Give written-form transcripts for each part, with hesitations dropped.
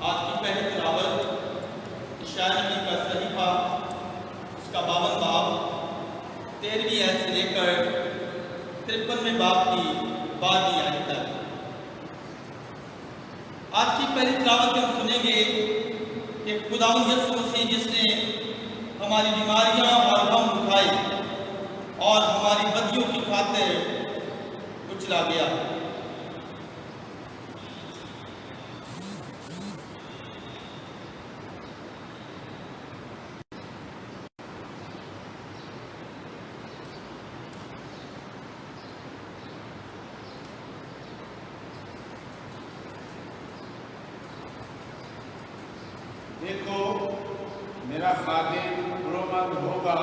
آج کی پہلی تلاوت عشاء نبی کا صحیفہ اس کا 52 باب 13ویں آیت سے لے کر 53ویں باب کی 12ویں آیت تک۔ آج کی پہلی تلاوت میں ہم سنیں گے کہ خداوند یسوع مسیح جس نے ہماری بیماریاں اور غم اٹھائے اور ہماری بدیوں کی خاطر کچلا گیا۔ دیکھو میرا خادم برومند ہوگا،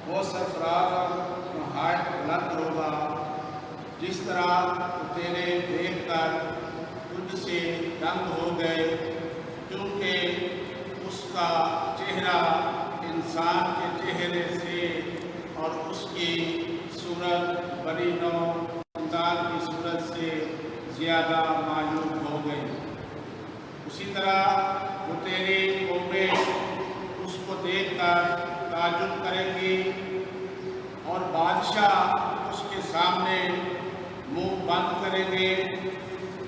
وہ سرفراز اور نہایت بلند ہوگا، جس طرح تیرے دیکھ کر تجھ سے دنگ ہو گئے، کیونکہ اس کا چہرہ انسان کے چہرے سے اور اس کی صورت بنی نوع انسان کی صورت سے زیادہ معلوم ہو گئی۔ اسی طرح وہ تیری قومیں اس کو دیکھ کر تعجب کریں گی اور بادشاہ اس کے سامنے منہ بند کریں گے،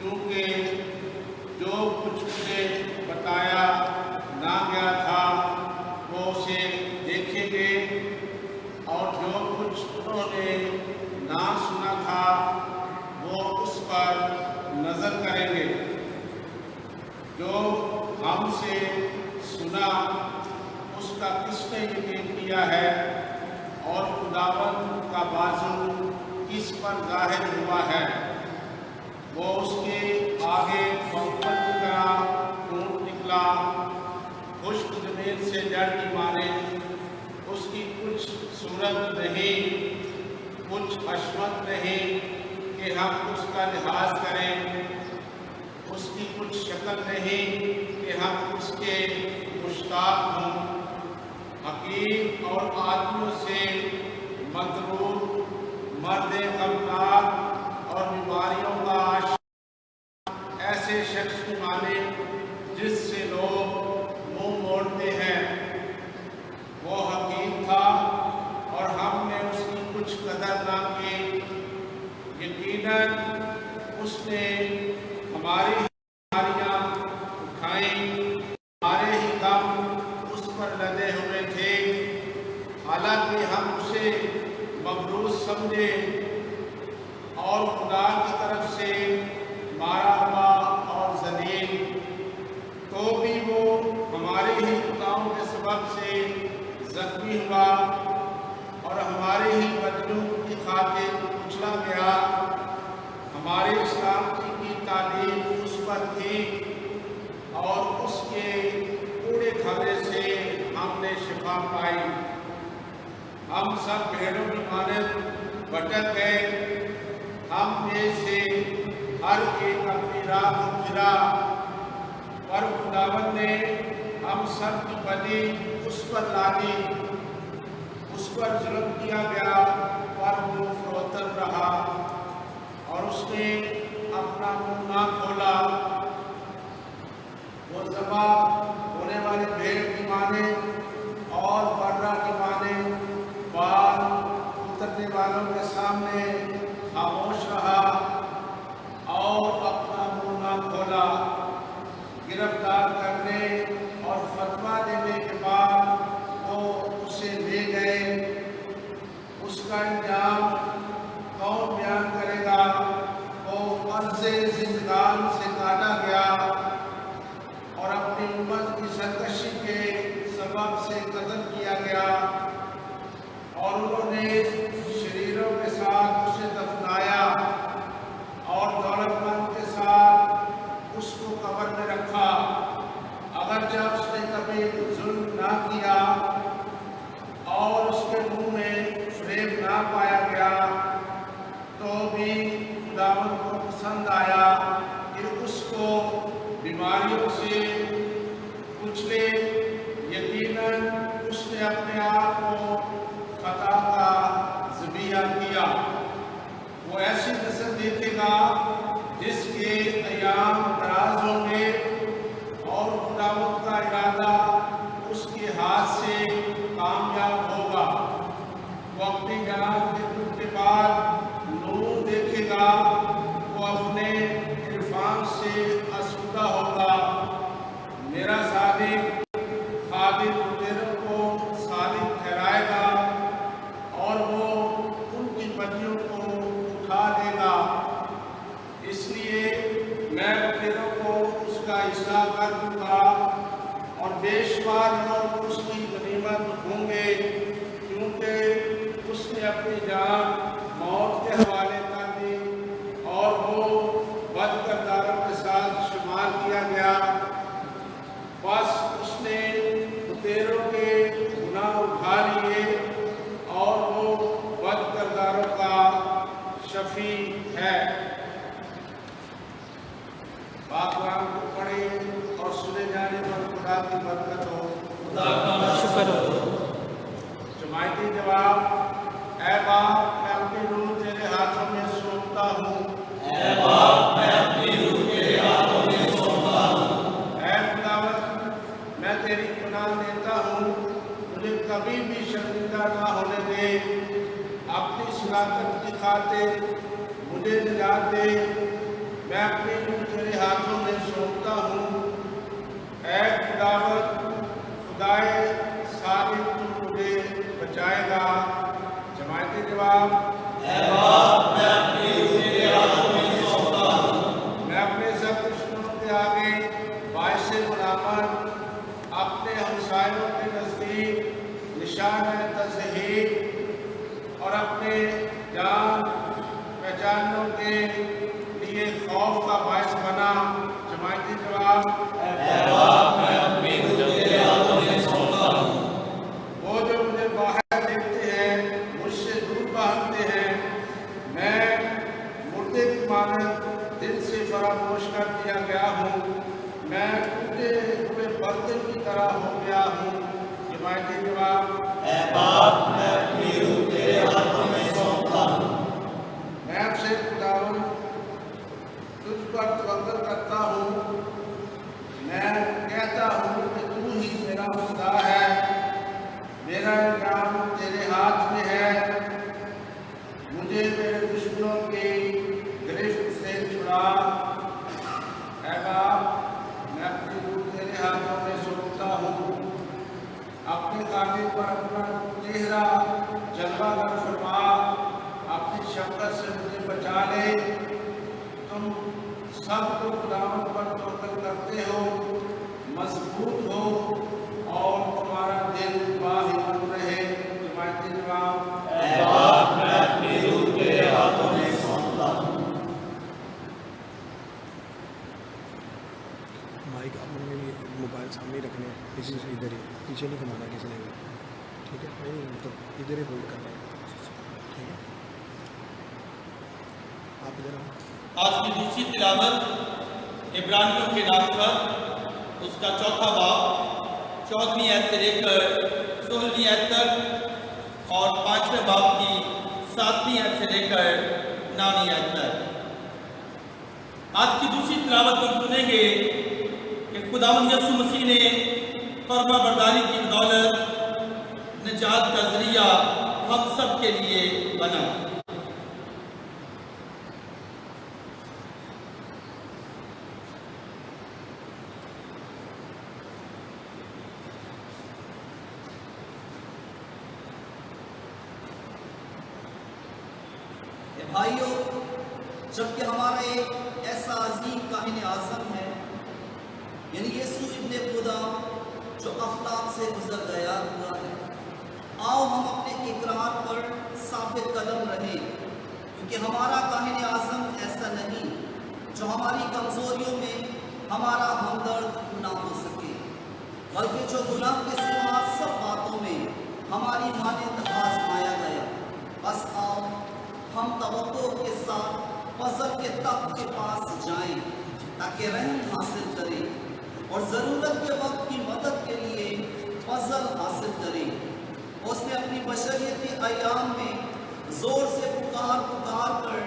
کیونکہ جو کچھ انہیں بتایا نہ گیا تھا وہ اسے دیکھیں گے، اور جو کچھ انہوں نے نہ سنا تھا وہ اس پر نظر کریں گے۔ جو ہم سے سنا اس کا کس نے یقین کیا ہے، اور خداوند کا بازو کس پر ظاہر ہوا ہے؟ وہ اس کے آگے پنکھڑ کی طرح ٹوٹ نکلا، خشک زمین سے جڑ کی مانے۔ اس کی کچھ صورت نہیں، کچھ عظمت نہیں کہ ہم اس کا لحاظ کریں، اس کی کچھ شکل نہیں کہ ہم اس کے مشتاق ہوں۔ حکیم اور آدمیوں سے مطرود، مرد غمناک اور بیماریوں کا عاشق، ایسے شخص کی مانے جس سے لوگ منہ موڑتے ہیں۔ وہ حکیم تھا اور ہم نے اس کی کچھ قدر نہ کی۔ یقیناً اس نے ہماری بیماریاں اٹھائیں، ہمارے ہی غم اس پر لدے ہوئے تھے، حالانکہ ہم اسے مبروز سمجھے اور خدا کی طرف سے مارا ہوا اور ذلیل، تو بھی وہ ہمارے ہی خطاؤں کے سبب سے زخمی ہوا اور ہمارے ہی بدیوں کی خاطر کچلا گیا۔ ہمارے سلامتی کی تعلیم اس پر تھی اور اس کے کوڑے کھانے سے ہم نے شفا پائی۔ ہم سب بھیڑوں کی مانند بھٹک گئے، ہم میں سے ہر ایک اپنی راہ کو پھرا، پر خداوند نے ہم سب کی بدی اس پر لادی۔ اس پر ظلم کیا گیا پر وہ فروتن رہا، اور اس نے اپنا منہ نہ کھولا۔ وہ ذبح ہونے والی بھیڑ کی مانے اور برہ کی مانے بال اترنے والوں کے سامنے خاموش رہا اور اپنا منہ نہ کھولا۔ گرفتار کرنے اور فتویٰ دینے کے بعد وہ اسے لے گئے۔ اس کا انجام کون بیان کرے گا؟ وہ عرض زندگان سے کاٹا گیا اور اپنی امت کی سرکشی کے سبب سے قتل کیا گیا، اور انہوں نے شریروں کے ساتھ اسے دفنایا اور دولت مند کے ساتھ اس کو قبر میں رکھا۔ اگرچہ اس نے کبھی ظلم نہ کیا اور اس کے منہ میں فریب نہ پایا گیا، تو بھی خداوند کو پسند آیا کہ اس کو بیماریوں سے کچلے۔ یقیناً اس نے اپنے آپ کو خطا کا ذبیحہ کیا۔ وہ ایسی نسل دیکھے گا جس کے ایام دراز ہوں گے، मेरा खादिम तेरों को सालिम ठहराएगा और वो उनकी बदियों को उठा देगा। इसलिए मैं तेरों को उसका हिस्सा कर दूंगा और बेशुमार लोग उसकी गनीमत होंगे, क्योंकि उसने अपनी जान मौत के हवाले कर दी और वो बदकिरदारों के साथ शुमार किया गया। बस उसने तेरों के गुनाह उठा लिए और वो बदकिरदारों का शफी है। बात कुरान को पढ़े और सुने जाने पर खुदा की बरकत हो। खुदा का शुक्र हो। जमायती जवाब, ऐ बाप मैं अपनी रूह तेरे हाथों में सौंपता हूँ। ऐ बाप मैं अपनी रूह तेरे हाथों में सौंपता हूँ। ऐ खुदावंद मैं तेरी पनाह लेता हूँ, मुझे कभी भी शर्मिंदा ना होने दे। अपनी सलामत की खातिर मुझे निजात दे। मैं अपनी रूह तेरे हाथों में सौंपता हूँ। ऐ खुदावंद खुदाए सालिम तू मुझे बचाएगा। जमायती जवाब, ऐ बाप मैं अपनी रूह तेरे हाथों में सौंपता हूँ। मैं अपने सब दुश्मनों के आगे बाइसे गुलामत, अपने हमसायों के नज़दीक निशान तज़हीर और अपने जान पहचानों के लिए खौफ का बायस बना। जमायती जवाब, ऐ बाप मैं अपनी रूह तेरे हाथों में सौंपता हूँ। वो जो मुझे बाहर देखते हैं मुझसे दूर भागते हैं। मैं मुर्दे की मानद दिल से फरामोश कर दिया गया हूँ। मैं टूटे हुए बर्तन की तरह हो गया हूँ। जमायती जवाब, ऐ बाप मैं अपनी रूह तेरे हाथों में सौंपता हूँ। मैं आपसे खुदावंद तुझ पर तवक्कुल करता हूँ। मैं कहता हूँ कि तू ही मेरा खुदा है। मेरा इल्जाम तेरे हाथ में है। मुझे मेरे दुश्मनों की गिरफ्त से छुड़ा। ऐ बाप मैं अपनी रूह तेरे हाथों में सौंपता हूँ। अपने काबिल पर अपना चेहरा जलवागर फरमा। अपनी शफ़क़त से मुझे बचा ले। तुम सब तो खुदावंद पर तवक्कुल करते हो, मजबूत हो और तुम्हारा दिल बाहिम्मत रहे। जमायती जवाब, ऐ बाप मैं अपनी रूह तेरे हाथों में सौंपता हूँ। माइक आपने मोबाइल सामने रखने हैं, किसी से इधर ही पीछे नहीं घुमाना किसी ने भी, ठीक है? नहीं तो इधर ही होल्ड करना है, ठीक है? आप इधर आओ। आज की दूसरी तिलावत इब्रानियों के नाम पर उसका चौथा बाब 14वीं आयत से लेकर 16वीं आयत तक और 5वें बाब की 7वीं आयत से लेकर 9वीं आयत तक। आज की दूसरी तिलावत हम सुनेंगे कि खुदावंद यीशु मसीह ने फर्मा बरदारी की बदौलत निजात का जरिया हम सब के लिए बना। भाइयों, जबकि हमारा एक ऐसा अजीम काहिन आज़म है, यानी यीशु इब्ने खुदा जो अखलाक से गुजर गया हुआ है, आओ हम अपने इकरार पर साबित कदम रहें, क्योंकि हमारा काहिन आज़म ऐसा नहीं जो हमारी कमज़ोरियों में हमारा हमदर्द ना हो सके, बल्कि जो गुनाह के सिवा सब बातों में हमारी मानद आजमाया गया। बस आओ हम तवक्को के साथ फजल के तख्त के पास जाएं, ताकि रहम हासिल करें और ज़रूरत के वक्त की मदद के लिए फजल हासिल करें। उसने अपनी बशरियती अयाम में ज़ोर से पुकार कर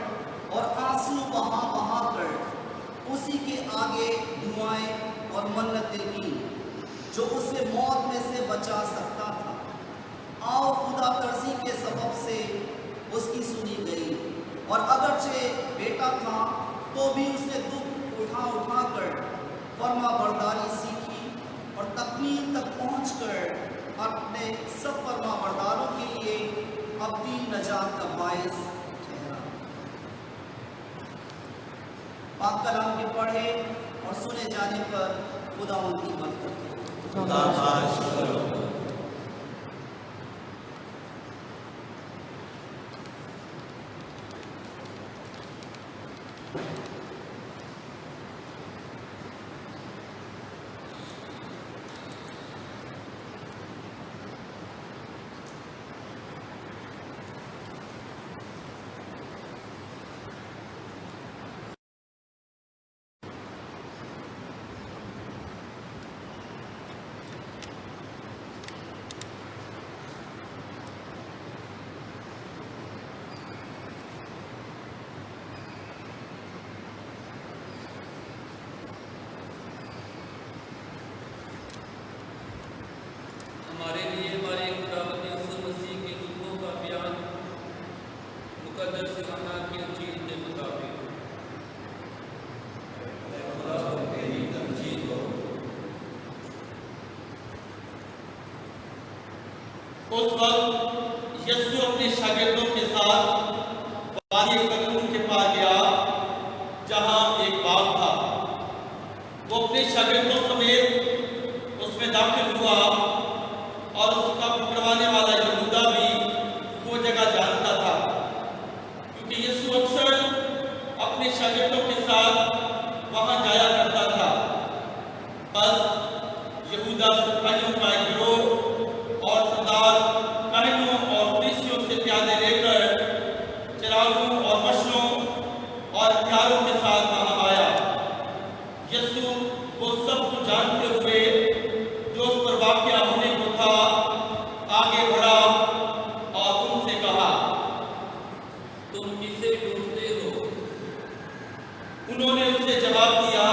और आंसू बहा कर उसी के आगे दुआएं और मन्नतें की, जो उसे मौत में से बचा सकता था। आओ खुदा तरसी के सबब से उसकी सुनी गई, और अगरचे बेटा था तो भी उसने दुख उठा कर फर्मा बरदारी सीखी अबदी नजात का बायस ठहरा। पाक कलाम के पढ़े और सुने जाने पर खुदावंद की बरकत हो। हमारे लिए हमारे खुदावंद यीशु मसीह के हुक्मों का बयान मुकद्दस यूहन्ना की इंजील के मुताबिक। उस वक्त यीशु अपने शागिर्दों के साथ वादी कदूम के पार गया, जहां एक बाग था। वो अपने शागिर्दों समेत उसमें दाखिल हुआ और उसका पकड़वाने वाला यहूदा भी वो जगह जानता था, क्योंकि यीशु अक्सर अपने शागिर्दों के साथ वहां जाया करता था। बस यहूदा सिपाहियों का एक गिरोह और सरदार काहिनों और फरीसियों से प्यादे लेकर चिरागों और मशलों और हथियारों के साथ वहां आया। यीशु वो सब कुछ जानते हुए जो उस पर वाक़या होने को था आगे बढ़ा और उनसे कहा, तुम किसे ढूंढते हो? उन्होंने उससे जवाब दिया,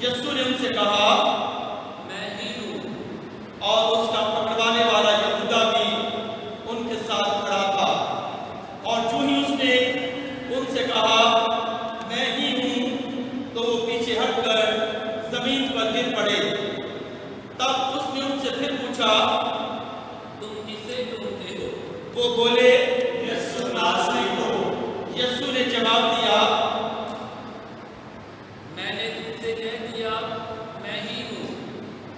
यीशु ने उनसे कहा, मैं ही हूँ। और उसका पकड़वाने वाला यहूदा भी उनके साथ खड़ा था। और जो ही उसने उनसे कहा, मैं ही हूँ, तो वो पीछे हटकर जमीन पर गिर पड़े। तब उसने उनसे फिर पूछा, तुम किसे ढूंढते हो? वो बोले, यीशु नासरी को। यीशु ने जवाब दिया, मैंने तुमसे कह दिया, मैं ही हूँ।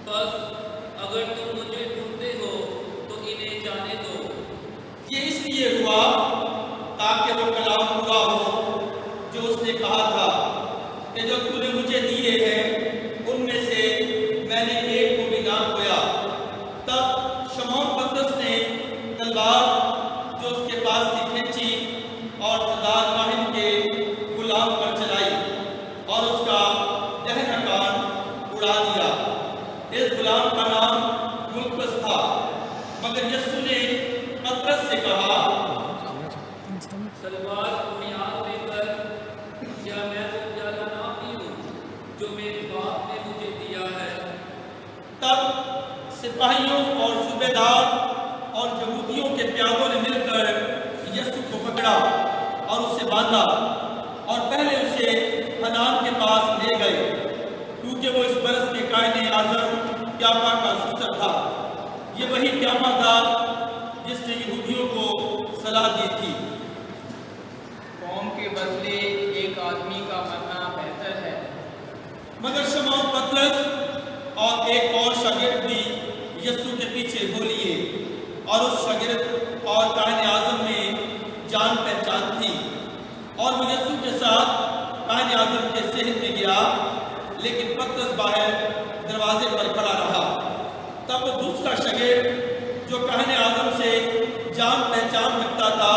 बस अगर तुम मुझे ढूंढते हो तो इन्हें जाने दो। ये इसलिए हुआ ताकि वो कलाम पूरा हो जो उसने कहा था कि जो तूने मुझे दिए हैं उनमें से मैंने एक को भी ना खोया। तब शमौन पतरस ने तलवार जो उसके पास थी खींची और सरदार काहिन के गुलाम पर चलाई और उसका दहना कान उड़ा दिया। इस गुलाम का नाम मुल्कस था। मगर यीशु ने पतरस से कहा, तलवार बुनियाद लेकर, क्या मैं वो प्याला ना पीऊं जो मेरे बाप ने मुझे दिया है? तब सिपाहियों और सूबेदार और यहूदियों के प्यादों ने मिलकर यीशु को पकड़ा और उसे बांधा और पहले उसे हनान के पास ले गए, क्योंकि वो इस बरस के कायदे आज़म क्याफा का ससुर था। ये वही क्याफा था जिसने यहूदियों को सलाह दी थी। कौम के बदले एक आदमी का मरना बेहतर है। मगर शमौन पतरस और एक और शागिर्द भी यीशु के पीछे हो लिए और उस शागिर्द और कायदे आज़म में जान पहचान थी और वो यीशु के साथ कायदे आज़म के सहन में गया, लेकिन पतरस बाहर दरवाजे पर खड़ा रहा। तब दूसरा शागिर्द जो कायदे आज़म से जान पहचान रखता था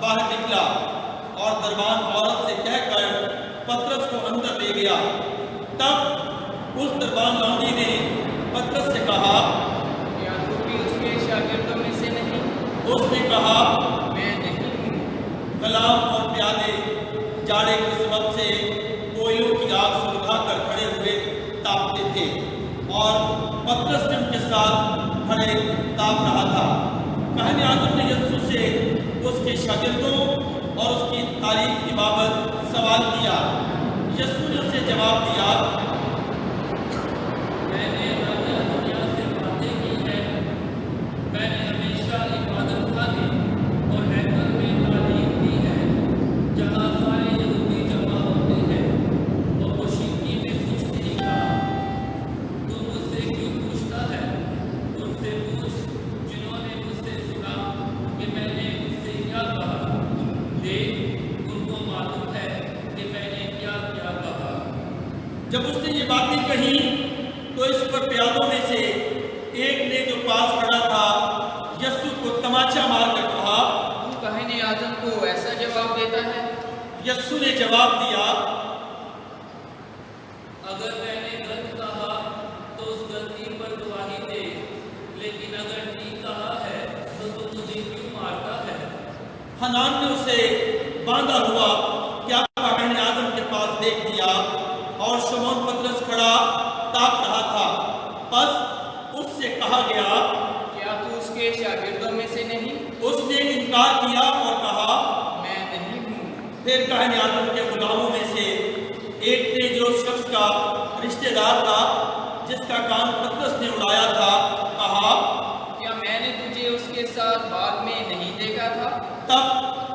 बाहर निकला और दरबान औरत से कहकर पतरस को अंदर ले गया। तब उस दरबान लौंडी ने पतरस से कहा, क्या तू भी उसके शागिर्दों में से नहीं? उसने कहा, मैं नहीं हूँ। कलाम और प्यादे जाड़े के सबब से कोयलों की आग सुलगा कर खड़े हुए तापते थे और पतरस ने उनके साथ खड़े ताप रहा था। काहिन आज़म ने यीशु से उसके शागिर्दों और उसकी तारीफ की बाबत सवाल किया। यीशु ने उसे जवाब दिया, मैंने दुनिया से बातें की है, मैंने जब उसने ये बातें कही तो इस पर प्यादों में से एक ने जो पास खड़ा था यीशु को तमाचा मारकर कहा, तू काहिन आज़म को ऐसा जवाब देता है? यीशु ने जवाब दिया, अगर मैंने गलत कहा तो उस गलती पर गवाही दे, लेकिन अगर ठीक कहा है तो तू मुझे क्यों मारता है? हनान ने उसे बांधा हुआ क्या काहिन आज़म के पास देख दिया और शमौन पतरस खड़ा ताक रहा था। बस उससे कहा गया, क्या तू उसके शागिर्दों में से नहीं? उसने इनकार किया और कहा, मैं नहीं हूँ। फिर काहिन आज़म के गुलामों में से एक ने जो शख्स का रिश्तेदार था जिसका कान पतरस ने उड़ाया था, कहा, क्या मैंने तुझे उसके साथ बाग में नहीं देखा था? तब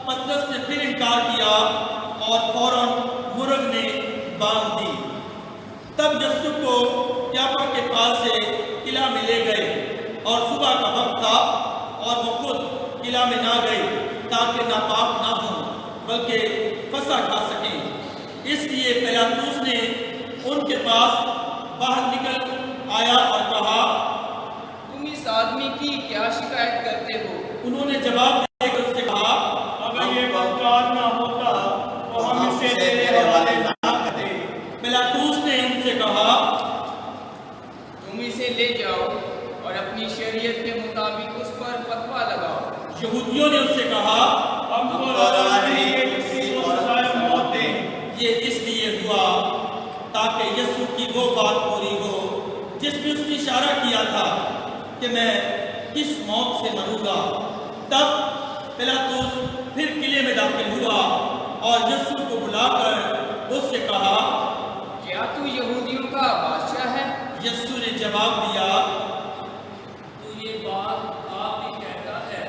पतरस ने फिर इनकार किया और फौरन मुर्ग ने बांध दी। तब यीशु को याफा के पास से किला में ले गए और सुबह का वक्त था और वो खुद किला में ना गए ताकि नापाक ना हो बल्कि फसा खा सकें। इसलिए पिलातुस ने उनके पास बाहर निकल आया और कहा, तुम इस आदमी की क्या शिकायत करते हो? उन्होंने जवाब देकर उससे कहा, अगर ये बदकार ना होता तो हम इसे तेरे हवाले ना करते। पिलातुस ने उनसे कहा, तुम इसे ले जाओ और अपनी शरीयत के मुताबिक उस पर फतवा लगाओ। यहूदियों ने उससे कहा, हमको राह नहीं कि किसी को सजाए मौत दे। ये इसलिए हुआ ताकि यीशु की वो बात पूरी हो जिसमें उसने इशारा किया था कि मैं किस मौत से मरूंगा। तब पिलातुस फिर किले में दाखिल हुआ और यीशु को बुलाकर उससे कहा, क्या तू यहूदियों का बादशाह है? यीशु ने जवाब दिया, तू ये बात आप ही कहता है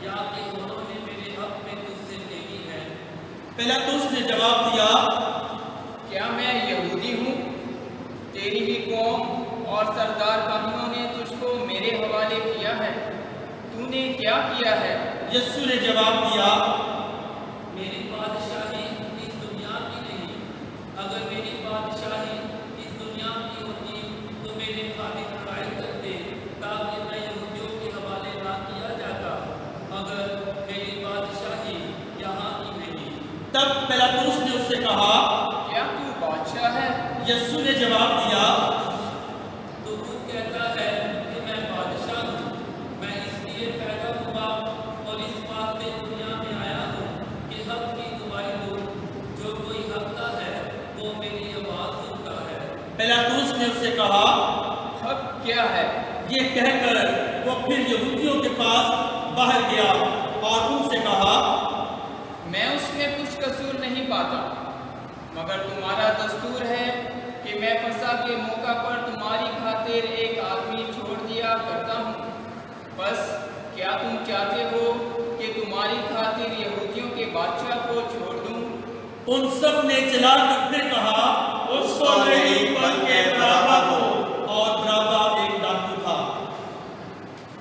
या कि उन्होंने मेरे हक में तुझसे कही है? पिलातुस ने जवाब दिया, क्या मैं यहूदी हूँ? तेरी ही कौम और सरदार काहिनों ने तुझको मेरे हवाले किया है। तूने क्या किया है? यीशु ने जवाब दिया, मेरी बादशाही इस दुनिया की नहीं। अगर मेरी बादशाही इस दुनिया की होती तो मेरे खातिर लड़ाई करते ताकि मैं यहूदियों के हवाले ना किया जाता, मगर मेरी बादशाही यहाँ की नहीं। तब पिलातुस ने उससे कहा, क्या तू बादशाह है? यीशु ने जवाब दिया, तो तू कहता है कि मैं बादशाह हूँ। मैं इसलिए पैदा हुआ और इस वास्ते दुनिया में आया हूँ कि हक की गवाही दूं। जो कोई हकता है वो मेरी आवाज़ सुनता है। पिलातुस ने उससे कहा, हक क्या है? ये कहकर वो फिर यहूदियों के पास बाहर गया और उनसे कहा, मैं उसमें कुछ कसूर नहीं पाता, मगर तुम्हारा दस्तूर है कि मैं फसा के मौका पर तुम्हारी खातिर एक आदमी छोड़ दिया करता हूँ। बस क्या तुम चाहते हो कि तुम्हारी खातिर यहूदियों के बादशाह को छोड़ दूँ? उन सब ने चिल्लाकर फिर कहा, उसको नहीं बल्कि बराबा को। और बराबा एक डाकू था।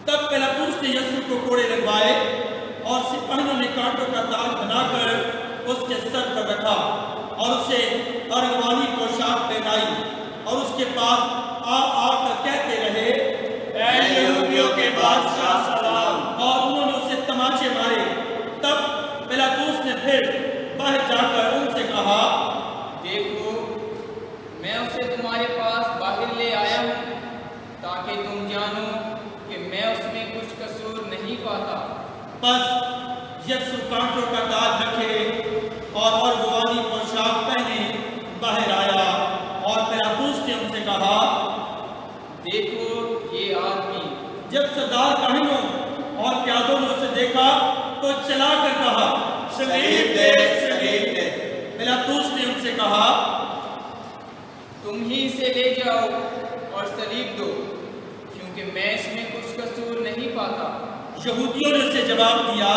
तब पिलातुस ने यीशु को कोड़े लगवाए और सिपाहियों ने कांटों का ताज बनाकर उसके सर पर रखा और उसे अरगवानी पोशाक पहनाई और उसके पास आकर कहते रहे, ऐ यहूदियों के बादशाह सलाम। और उन्होंने उसे तमाचे मारे। तब पिलातुस ने फिर बाहर जाकर उनसे कहा, देखो, मैं उसे तुम्हारे पास बाहर ले आया हूँ ताकि तुम जानो कि मैं उसमें कुछ कसूर नहीं पाता। बस यीशु कांटों का ताज रखे और अरगवानी पोशाक पहने बाहर आया और पिलातुस ने उनसे कहा, देखो ये आदमी। जब सरदार काहिनों और प्यादों ने उसे देखा तो चला कर कहा, सलीब दे, सलीब दे। पिलातुस ने उनसे कहा, तुम ही इसे ले जाओ और सलीब दो, क्योंकि मैं इसमें कुछ कसूर नहीं पाता। यहूदियों ने उसे जवाब दिया,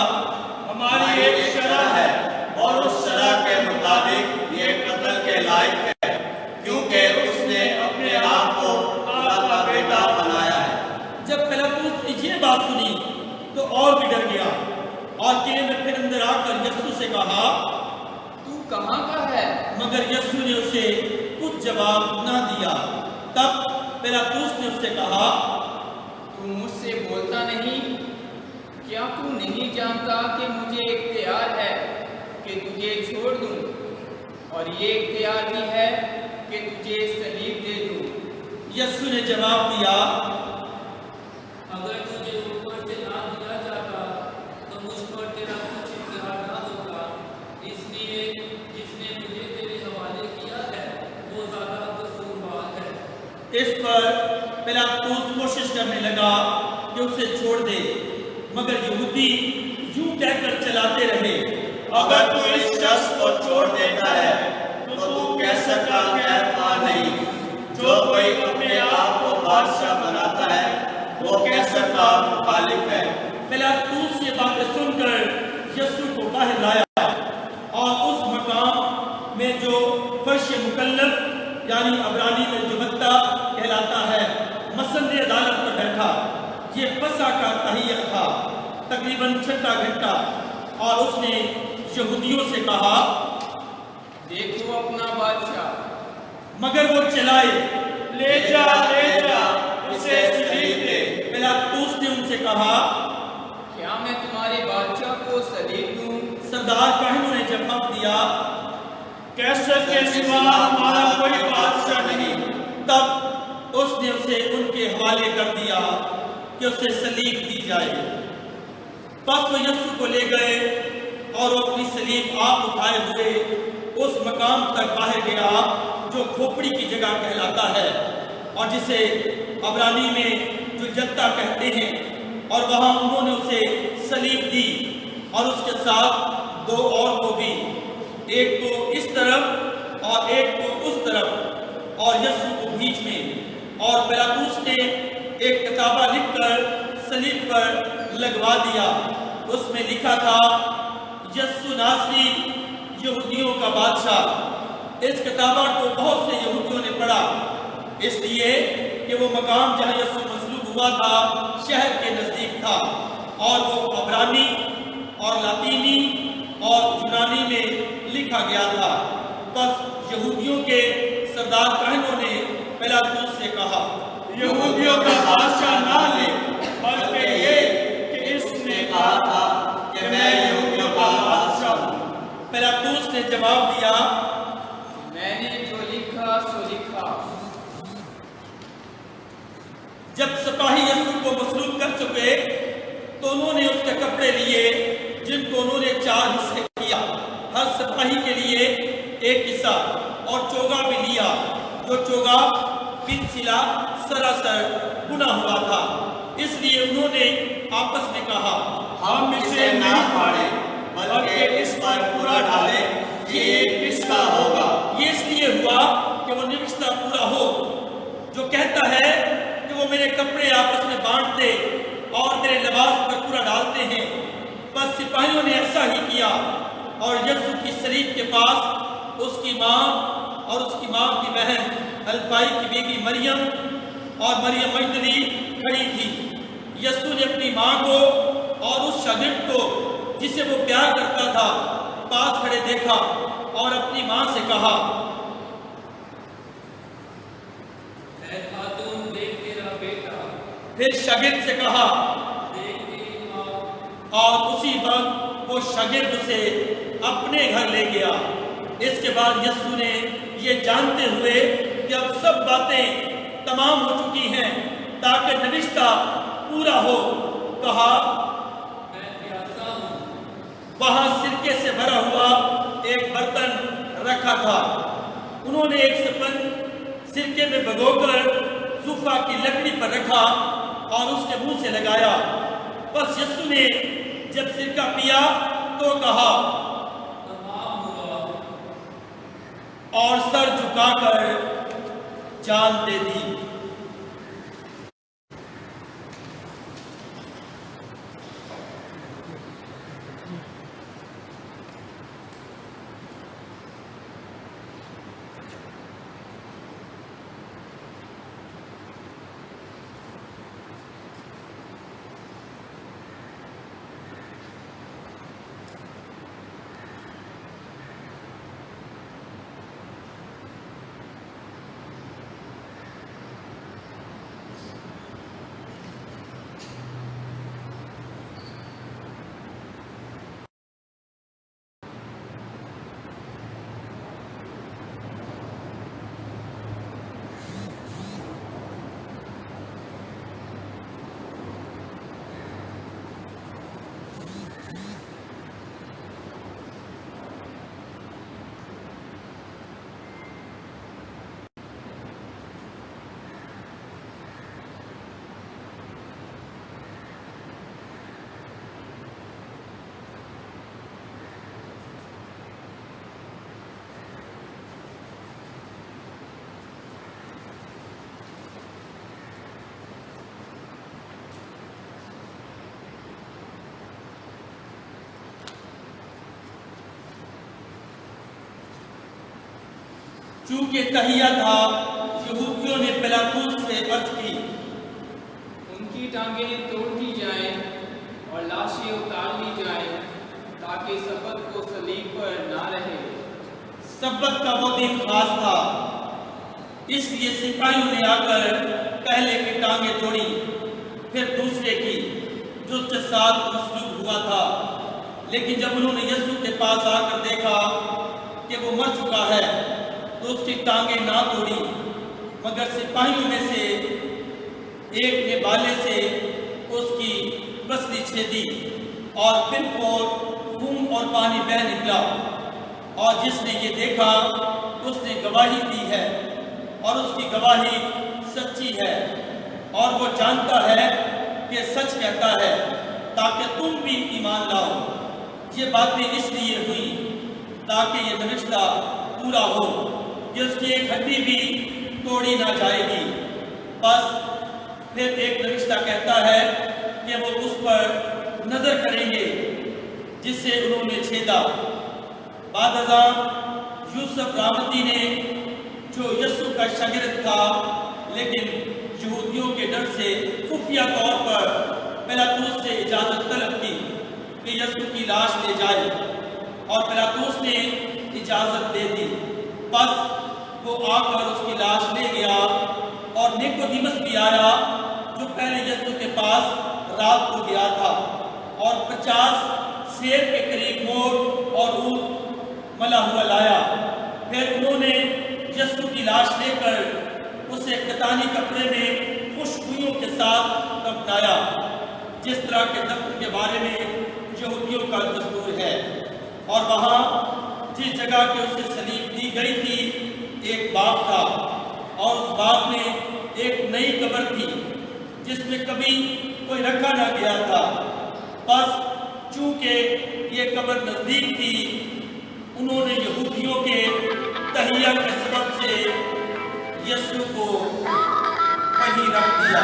हमारी एक शरह है और उस शरह के मुताबिक ये कत्ल के लायक है, क्योंकि उसने अपने आप को अल्लाह का बेटा बनाया है। जब पिलातुस ने ये बात सुनी तो और भी डर गया और किले में फिर अंदर आकर यीशु से कहा, तू कहाँ का है? मगर यीशु ने उसे कुछ जवाब न दिया। तब पिलातुस ने उससे कहा, तू मुझसे बोलता नहीं? क्या तू नहीं जानता कि मुझे इख्तियार है कि तुझे छोड़ दूं, और ये इख्तियार भी है कि तुझे सलीब दे दूं? यीशु ने जवाब दिया, अगर तुझे ऊपर से ना दिया जाता तो मुझ पर तेरा कुछ इख्तियार ना होता। इसलिए जिसने मुझे तेरे हवाले किया है वो ज्यादा कसूरवार है। इस पर पिलातुस कोशिश करने लगा कि उसे छोड़ दे, मगर यहूदी यूं कहकर चलाते रहे, अगर तू इस शख्स को छोड़ देता है तो तू कैसर का खैरख्वाह नहीं। जो कोई अपने आप को बादशाह बनाता है वो कैसर का मुखालिफ है। पिलातुस ये बातें सुनकर यीशु को बाहर लाया और उस मकाम में जो फर्श मुकल्लफ यानी अबरानी में जुबत्ता कहलाता है, मसंदे अदालत पर बैठा। ये फसह का तहिया था, तकरीबन 6 घंटा। और उसने यहूदियों से कहा, देखो अपना बादशाह। मगर वो चिल्लाए, ले जा उसे सलीब दे। पिलातुस ने उनसे कहा, क्या मैं तुम्हारे बादशाह को सलीब दूं? सरदार काहनों ने जवाब दिया, कैसर के सिवा हमारा कोई बादशाह नहीं। तब उसने उसे उनके हवाले कर दिया कि उसे सलीब दी जाए। बस वो यीशु को ले गए और वो अपनी सलीब आप उठाए हुए उस मकाम तक बाहर गया जो खोपड़ी की जगह कहलाता है और जिसे अबरानी में जुलजत्ता कहते हैं। और वहाँ उन्होंने उसे सलीब दी और उसके साथ 2 और को भी, एक को इस तरफ और एक को उस तरफ और यीशु को बीच में। और पिलातुस ने एक किताबा लिखकर सलीब पर लगवा दिया। उसमें लिखा था, यीशु नासरी यहूदियों का बादशाह। इस किताबा को बहुत से यहूदियों ने पढ़ा, इसलिए कि वो मकाम जहाँ यीशु मसलूब हुआ था शहर के नज़दीक था और वो अबरानी और लातीनी और यूनानी में लिखा गया था। बस यहूदियों के सरदार काहनों ने पिलातुस से कहा, यहूदियों का बादशाह ना ले, बल्कि ये कि इसने कहा था कि मैं यहूदियों का बादशाह हूँ। पिलातुस ने जवाब दिया, मैंने जो लिखा सो लिखा। जब सिपाही यीशु को मसलूब कर चुके तो उन्होंने उसके कपड़े लिए जिनको उन्होंने 4 हिस्से किया, हर सिपाही के लिए एक हिस्सा, और चोगा भी लिया जो चोगा बिन सिला सरासर बुना हुआ था। इसलिए उन्होंने आपस में कहा, हम इसे ना फाड़े बल्कि इस पर पूरा डाले कि ये किसका होगा। ये इसलिए हुआ कि वो निविष्ठा पूरा हो जो कहता है कि वो मेरे कपड़े आपस में बांट दे और तेरे लिबास पर पूरा डालते हैं। बस सिपाहियों ने ऐसा ही किया और यीशु की सलीब के पास उसकी माँ और उसकी माँ की बहन हल्फाई की बीवी मरियम और मरियम मजदली खड़ी थी। यीशु ने अपनी माँ को और उस शागिर्द को जिसे वो प्यार करता था पास खड़े देखा और अपनी माँ से कहा, ऐ खातून, देख तेरा बेटा। फिर शागिर्द से कहा, देख तेरी माँ। और उसी वक्त वो शागिर्द उसे अपने घर ले गया। इसके बाद यीशु ने ये जानते हुए कि अब सब बातें तमाम हो चुकी हैं ताकि नविष्ठा पूरा हो, कहा, मैं प्यासा हूँ। वहां सिरके से भरा हुआ एक बर्तन रखा था। उन्होंने एक स्पंज सिरके में भिगोकर सूफा की लकड़ी पर रखा और उसके मुंह से लगाया। बस यीशु ने जब सिरका पिया तो कहा तमाम हुआ। और सर झुकाकर जान दे दी। चूंकि तहिया था, यहूदियों ने पिलातुस से अर्ज की, उनकी टांगें तोड़ दी जाएं और लाशें उतार ली जाएं, ताकि सबत को सलीब पर ना रहे। सब्बत का वो दिन खास था, इसलिए सिपाहियों ने आकर पहले की टांगें तोड़ी, फिर दूसरे की जो उसके साथ मसलूब हुआ था। लेकिन जब उन्होंने यीशु के पास आकर देखा कि वो मर चुका है, तो उसकी टांगें ना तोड़ी, मगर सिपाहियों में से एक ने भाले से उसकी पसली छेदी और फिर खून और पानी बह निकला। और जिसने ये देखा उसने गवाही दी है और उसकी गवाही सच्ची है, और वो जानता है कि सच कहता है, ताकि तुम भी ईमान लाओ। ये बातें इसलिए हुई ताकि ये नविश्ता पूरा हो कि उसकी एक हड्डी भी तोड़ी ना जाएगी। बस फिर एक नविश्ता कहता है कि वो उस पर नजर करेंगे जिससे उन्होंने छेदा। बादशाह यूसुफ रामती ने, जो यीशु का शागिर्द था, लेकिन यहूदियों के डर से खुफिया तौर पर पिलातुस से इजाजत तलब की कि यीशु की लाश ले जाए, और पिलातुस ने इजाजत दे दी। बस वो आकर उसकी लाश ले गया, और निकोदेमुस भी आया जो पहले यीशु के पास रात को गया था, और 50 सेर के करीब मोट और ऊँट मला हुआ लाया। फिर उन्होंने यीशु की लाश लेकर उसे कतानी कपड़े में खुशबुओं के साथ दफनाया, जिस तरह के दफन के बारे में यहूदियों का दस्तूर है। और वहाँ जिस जगह के उसे सलीब दी गई थी, एक बाग था, और उस बाग में एक नई कब्र थी जिसमें कभी कोई रखा ना गया था। बस चूंकि ये कब्र नजदीक थी, उन्होंने यहूदियों के तहिया के सबब से यीशु को कहीं रख दिया।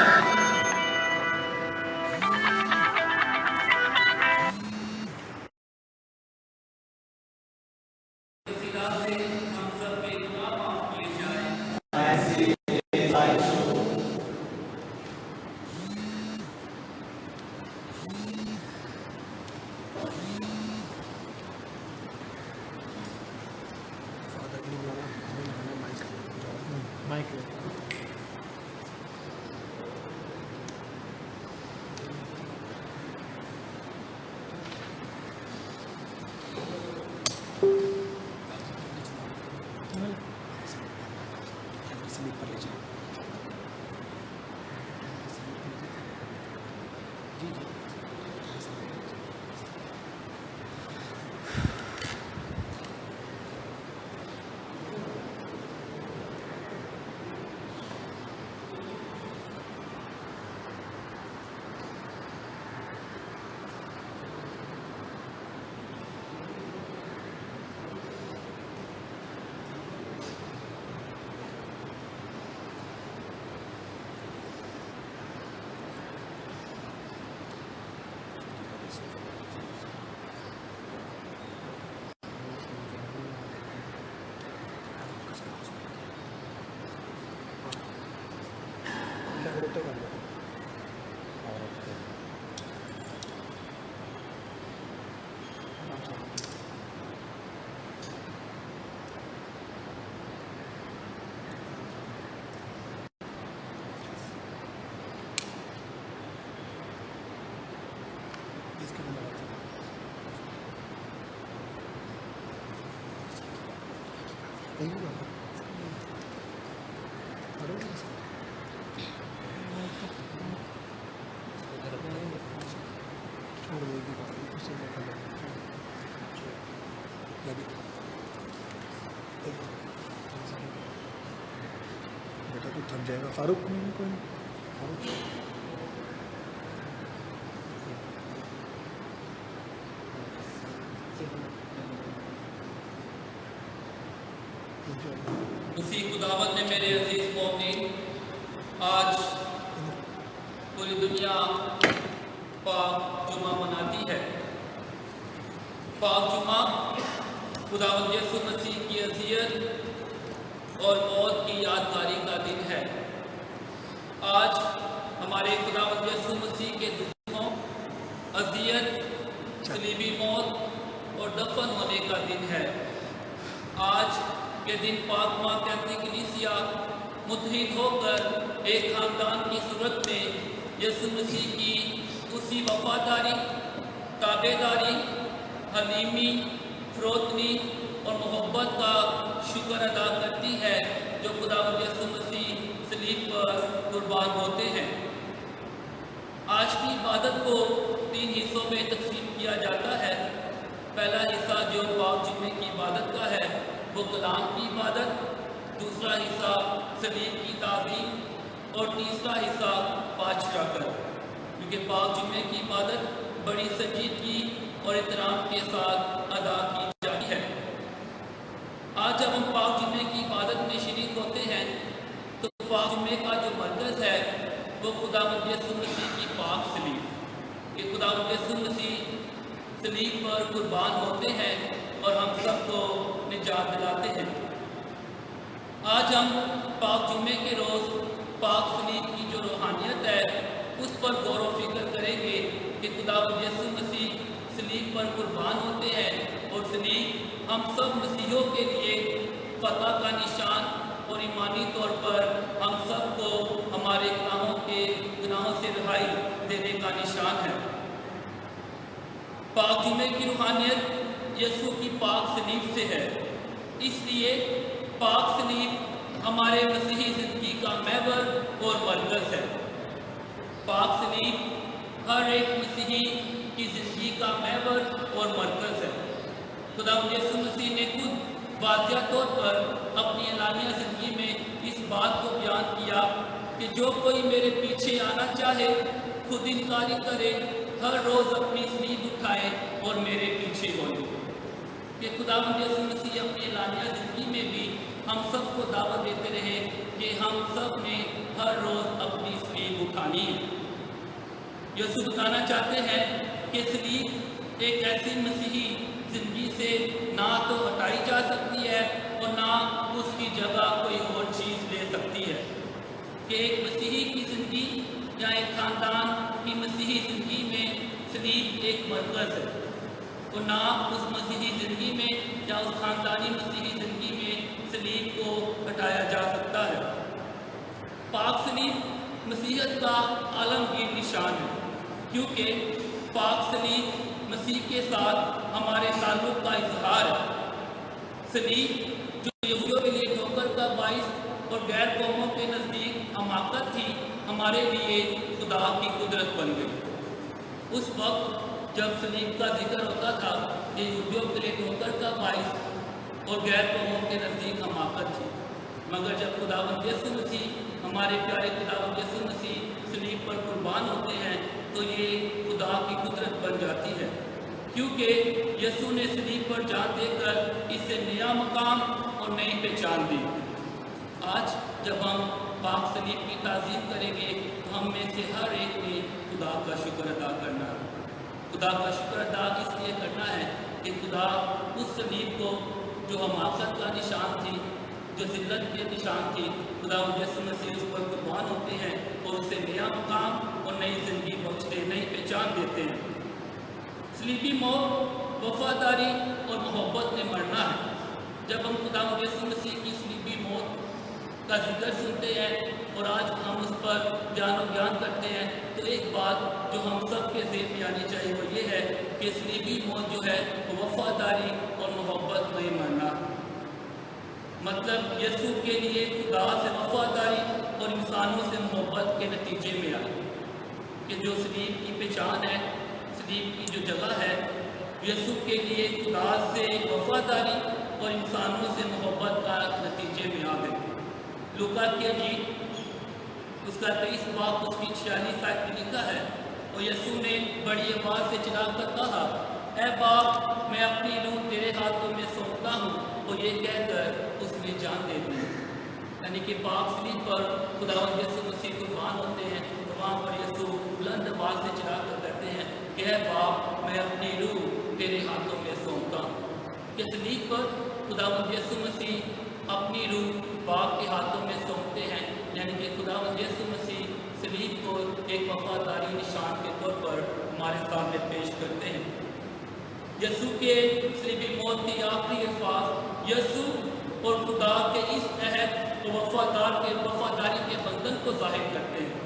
बेटा तू थक जाएगा। फारूक कोई फारूक उसी खुदावंद ने मेरे अजीज मोमिन, आज पूरी दुनिया पाक जुमा मनाती है। पाक जुमा खुदावंद यीशु मसीह की अज़ियत اور موت کی یادگاری کا دن ہے۔ آج ہمارے خداوند یسوع مسیح کے دکھوں، اذیت، صلیبی موت اور دفن ہونے کا دن ہے۔ آج کے دن پاک ماں کیتھولک کلیسیا متحد ہو کر ایک خاندان کی صورت میں یسوع مسیح کی اسی وفاداری، تابعداری، حلیمی، فروتنی اور محبت کا شکر ادا کرتی ہے جو خداوند یسوع مسیح صلیب پر قربان ہوتے ہیں۔ آج کی عبادت کو 3 حصوں میں تقسیم کیا جاتا ہے۔ پہلا حصہ جو پاک جمعے کی عبادت کا ہے وہ کلام کی عبادت، دوسرا حصہ صلیب کی تعظیم اور تیسرا حصہ پاچ کر، کیونکہ پاک جمعے کی عبادت بڑی سنجیدگی اور احترام کے ساتھ ادا کی جاتی ہے۔ آج جب ہم پاک جمعے کی عبادت میں شریک ہوتے ہیں تو پاک جمعے کا جو مرکز ہے وہ خداوند یسوع مسیح کی پاک صلیب، کہ خداوند یسوع مسیح صلیب پر قربان ہوتے ہیں اور ہم سب کو نجات دلاتے ہیں۔ آج ہم پاک جمعے کے روز پاک صلیب کی جو روحانیت ہے اس پر غور و فکر کریں گے کہ خداوند یسوع مسیح صلیب پر قربان ہوتے ہیں اور صلیب ہم سب مسیحیوں کے لیے فتح کا نشان اور ایمانی طور پر ہم سب کو ہمارے گناہوں سے رہائی دینے کا نشان ہے۔ پاک جمعے کی روحانیت یسوع کی پاک صلیب سے ہے، اس لیے پاک صلیب ہمارے مسیحی زندگی کا محور اور مرکز ہے۔ پاک صلیب ہر ایک مسیحی کی زندگی کا محور اور مرکز ہے۔ خداوند یسوع مسیح نے خود واضح طور پر اپنی اعلانیہ زندگی میں اس بات کو بیان کیا کہ جو کوئی میرے پیچھے آنا چاہے خود انکاری کرے، ہر روز اپنی صلیب اٹھائے اور میرے پیچھے ہو۔ کہ خداوند یسوع مسیح اپنی اعلانیہ زندگی میں بھی ہم سب کو دعوت دیتے رہے کہ ہم سب نے ہر روز اپنی صلیب اٹھانی ہے۔ یسوع بتانا چاہتے ہیں کہ صلیب ایک ایسی مسیحی زندگی سے نہ تو ہٹائی جا سکتی ہے اور نہ اس کی جگہ کوئی اور چیز لے سکتی ہے، کہ ایک مسیحی کی زندگی یا ایک خاندان کی مسیحی زندگی میں صلیب ایک مرکز ہے اور نہ اس مسیحی زندگی میں یا اس خاندانی مسیحی زندگی میں صلیب کو ہٹایا جا سکتا ہے۔ پاک صلیب مسیحیت کا عالمگیر نشان ہے، کیونکہ پاک صلیب مسیح کے ساتھ ہمارے تعلق کا اظہار ہے۔ صلیب جو یہودیوں کے لیے ٹھوکر کا باعث اور غیر قوموں کے نزدیک حماقت تھی، ہمارے لیے خدا کی قدرت بن گئی۔ اس وقت جب صلیب کا ذکر ہوتا تھا یہ یہودیوں کے لیے ٹھوکر کا باعث اور غیر قوموں کے نزدیک حماقت تھی، مگر جب خداوند یسوع مسیح ہمارے پیارے خداوند یسوع مسیح صلیب پر قربان ہوتے ہیں تو یہ خدا کی قدرت بن جاتی ہے، کیونکہ یسوع نے صلیب پر جان دے کر اسے نیا مقام اور نئی پہچان دی۔ آج جب ہم پاک صلیب کی تعظیم کریں گے تو ہم میں سے ہر ایک نے خدا کا شکر ادا کرنا ہے۔ خدا کا شکر ادا اس لیے کرنا ہے کہ خدا اس صلیب کو جو حماقت کا نشان تھی، جو ذلت کے نشان تھی، خدا یسوع مسیح اس پر قربان ہوتے ہیں اور اسے نیا مقام اور نئی زندگی بخشتے، نئی پہچان دیتے ہیں۔ صلیبی موت وفاداری اور محبت میں مرنا ہے۔ جب ہم خدا یسوع مسیح کی صلیبی موت کا ذکر سنتے ہیں اور آج ہم اس پر جان و بیان کرتے ہیں تو ایک بات جو ہم سب کے ذہن میں آنی چاہیے وہ یہ ہے کہ صلیبی موت جو ہے وہ وفاداری اور محبت میں مرنا، مطلب یسوع کے لیے خدا سے وفاداری اور انسانوں سے محبت کے نتیجے میں آئی، کہ جو صلیب کی پہچان ہے، صلیب کی جو جگہ ہے، یسوع کے لیے خدا سے وفاداری اور انسانوں سے محبت کا نتیجے میں آ گئی۔ لوکا کی انجیل اس کا 23 باب اس کی 46 آیت میں لکھا ہے، اور یسوع نے بڑی آواز سے چلا کر کہا، اے باپ میں اپنی روح تیرے ہاتھوں میں سونپتا ہوں، اور یہ کہہ کر اس نے جان دے دی۔ یعنی کہ پاک صلیب پر خداوند یسوع مسیح قربان ہوتے ہیں، تو وہاں پر یسوع بلند آواز سے چلا کر کہتے ہیں کہ اے باپ میں اپنی روح تیرے ہاتھوں میں سونپتا ہوں۔ کہ صلیب پر خداوند یسوع مسیح اپنی روح एक वफादारी निशान के तौर पर हमारे सामने पेश करते हैं। यसू के सलीबी मौत की आखिरी अल्फाज यसू और खुदा के इस अहद और वफादारी के बंधन को जाहिर करते हैं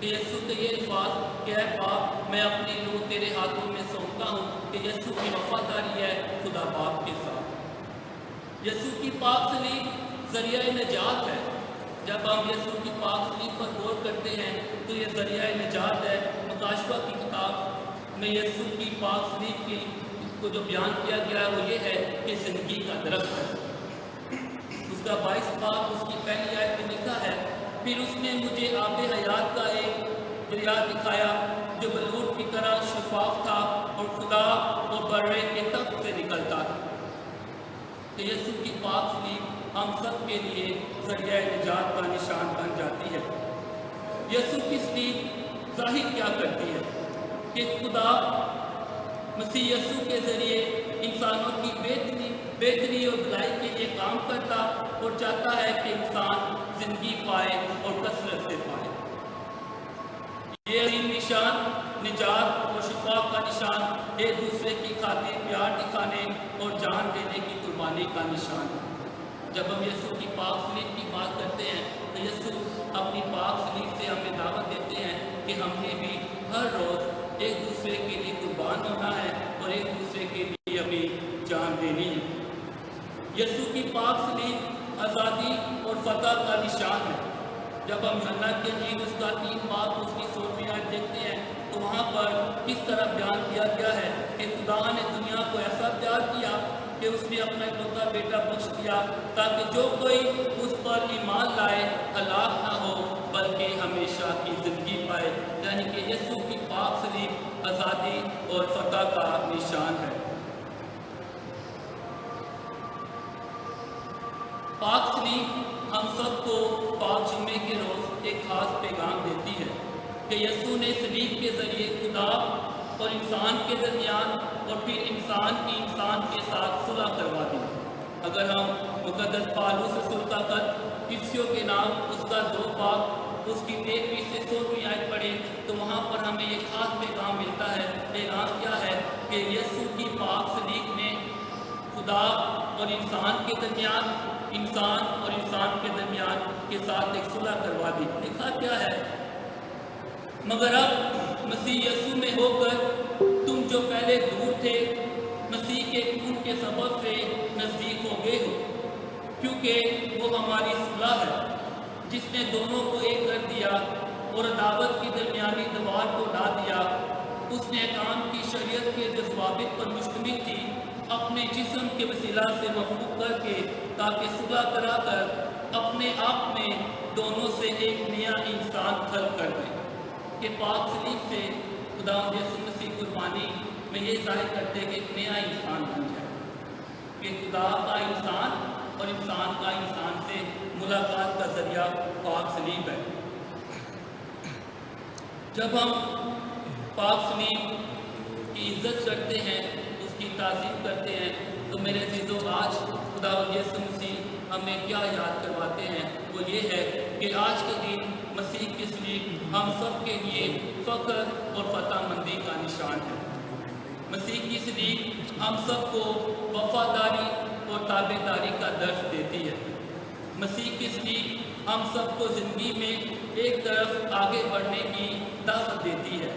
कि यसू के ये अल्फाज कि ऐ बाप मैं अपनी रूह तेरे हाथों में सौंपता हूँ, कि यसू की वफादारी है खुदा बाप के साथ। यसू की पाक सलीब ज़रिया निजात है। जब हम यसू की पाक सलीब पर गौर करते हैं तो ये ज़रिया निजात है। मुकाशवा की किताब में यसू की पाक सलीब की को जो बयान किया गया है वो ये है कि ज़िंदगी का दरख्त है। उसका 22 बाब उसकी पहली आयत में लिखा है, फिर उसने मुझे आब हयात का एक दरिया दिखाया जो बलूर की तरह शफाफ था और खुदा और बर्रे के तख्त से निकलता था। तो यसू की पाक सलीब हम सब के लिए ज़रिया निजात का निशान बन जाती है। यसू की सलीब ज़ाहिर क्या करती है कि खुदा मसीह यसू के ज़रिए इंसानों की बेहतरी और भलाई के लिए काम करता और चाहता है कि इंसान ज़िंदगी पाए और कसरत से पाए। ये अजीम निशान निजात और शिफा का निशान एक दूसरे की खातिर प्यार दिखाने और जान देने की कुर्बानी का निशान है। जब हम यसू की पाक सलीब की बात करते हैं तो यसू अपनी पाक सलीब से हमें दावत देते हैं कि हमने भी हर रोज़ एक दूसरे के लिए कुर्बान होना है और एक दूसरे के लिए अपनी जान देनी है। यसू की पाक सलीब आज़ादी और फतह का निशान है। जब हम यूहन्ना के इंजील उसका 3 बाब उसकी 16वीं आयत देखते हैं तो वहाँ पर किस तरह बयान किया गया है कि खुदा ने दुनिया को ऐसा प्यार किया कि उसने अपना इकलौता बेटा बख्श दिया ताकि जो कोई उस पर ईमान लाए हलाक ना हो बल्कि हमेशा की ज़िंदगी पाए। यानी कि यसू की पाक सलीब आज़ादी और फतह का निशान है। पाक सलीब हम सबको पाक जुम्मे के रोज़ एक ख़ास पैगाम देती है कि यसू ने सलीब के ज़रिए खुदा और इंसान के दरमियान और फिर इंसान की इंसान के साथ सुलह करवा दी। अगर हम मुक़द्दस पौलुस रसूल का खत इफिसियों के नाम उसका 2 बाब उसकी 13वीं से 16वीं आयत पढ़े तो वहाँ पर हमें एक ख़ास पैगाम मिलता है। पैगाम क्या है कि यसू की पाक सलीब ने खुदा और इंसान के दरमियान इंसान और इंसान के दरमियान के साथ एक सुलह करवा दी। लिखा क्या है, मगर अब मसीह यसू में होकर तुम जो पहले दूर थे मसीह के खून के सबब से नज़दीक हो गए हो, क्योंकि वो हमारी सुलह है जिसने दोनों को एक कर दिया और अदावत की दरमियानी दीवार को ढा दिया। उसने काम की शरीयत के जो ज़वाबित पर मुश्तमिल थी अपने जिस्म के वसीला से मफरूक करके ताकि सुलह कराकर अपने आप में दोनों से एक नया इंसान खल्क कर दे। कि पाक सलीब से खुदा यसू मसीह कुर्बानी में ये जाहिर करते कि एक नया इंसान बन जाए, कि खुदा का इंसान और इंसान का इंसान से मुलाकात का ज़रिया पाक सलीब है। जब हम पाक सलीब की इज़्ज़त करते हैं, उसकी ताज़ीम करते हैं, तो मेरे अज़ीज़ों आज खुदा यसू मसीह हमें क्या याद करवाते हैं, वो ये है कि आज के दिन मसीह की सलीब हम सब के लिए फ़ख्र और फतहमंदी का निशान है। मसीह की सलीब हम सबको वफादारी और ताबेदारी का दर्स देती है। मसीह की सलीब हम सबको ज़िंदगी में एक तरफ आगे बढ़ने की दावत देती है।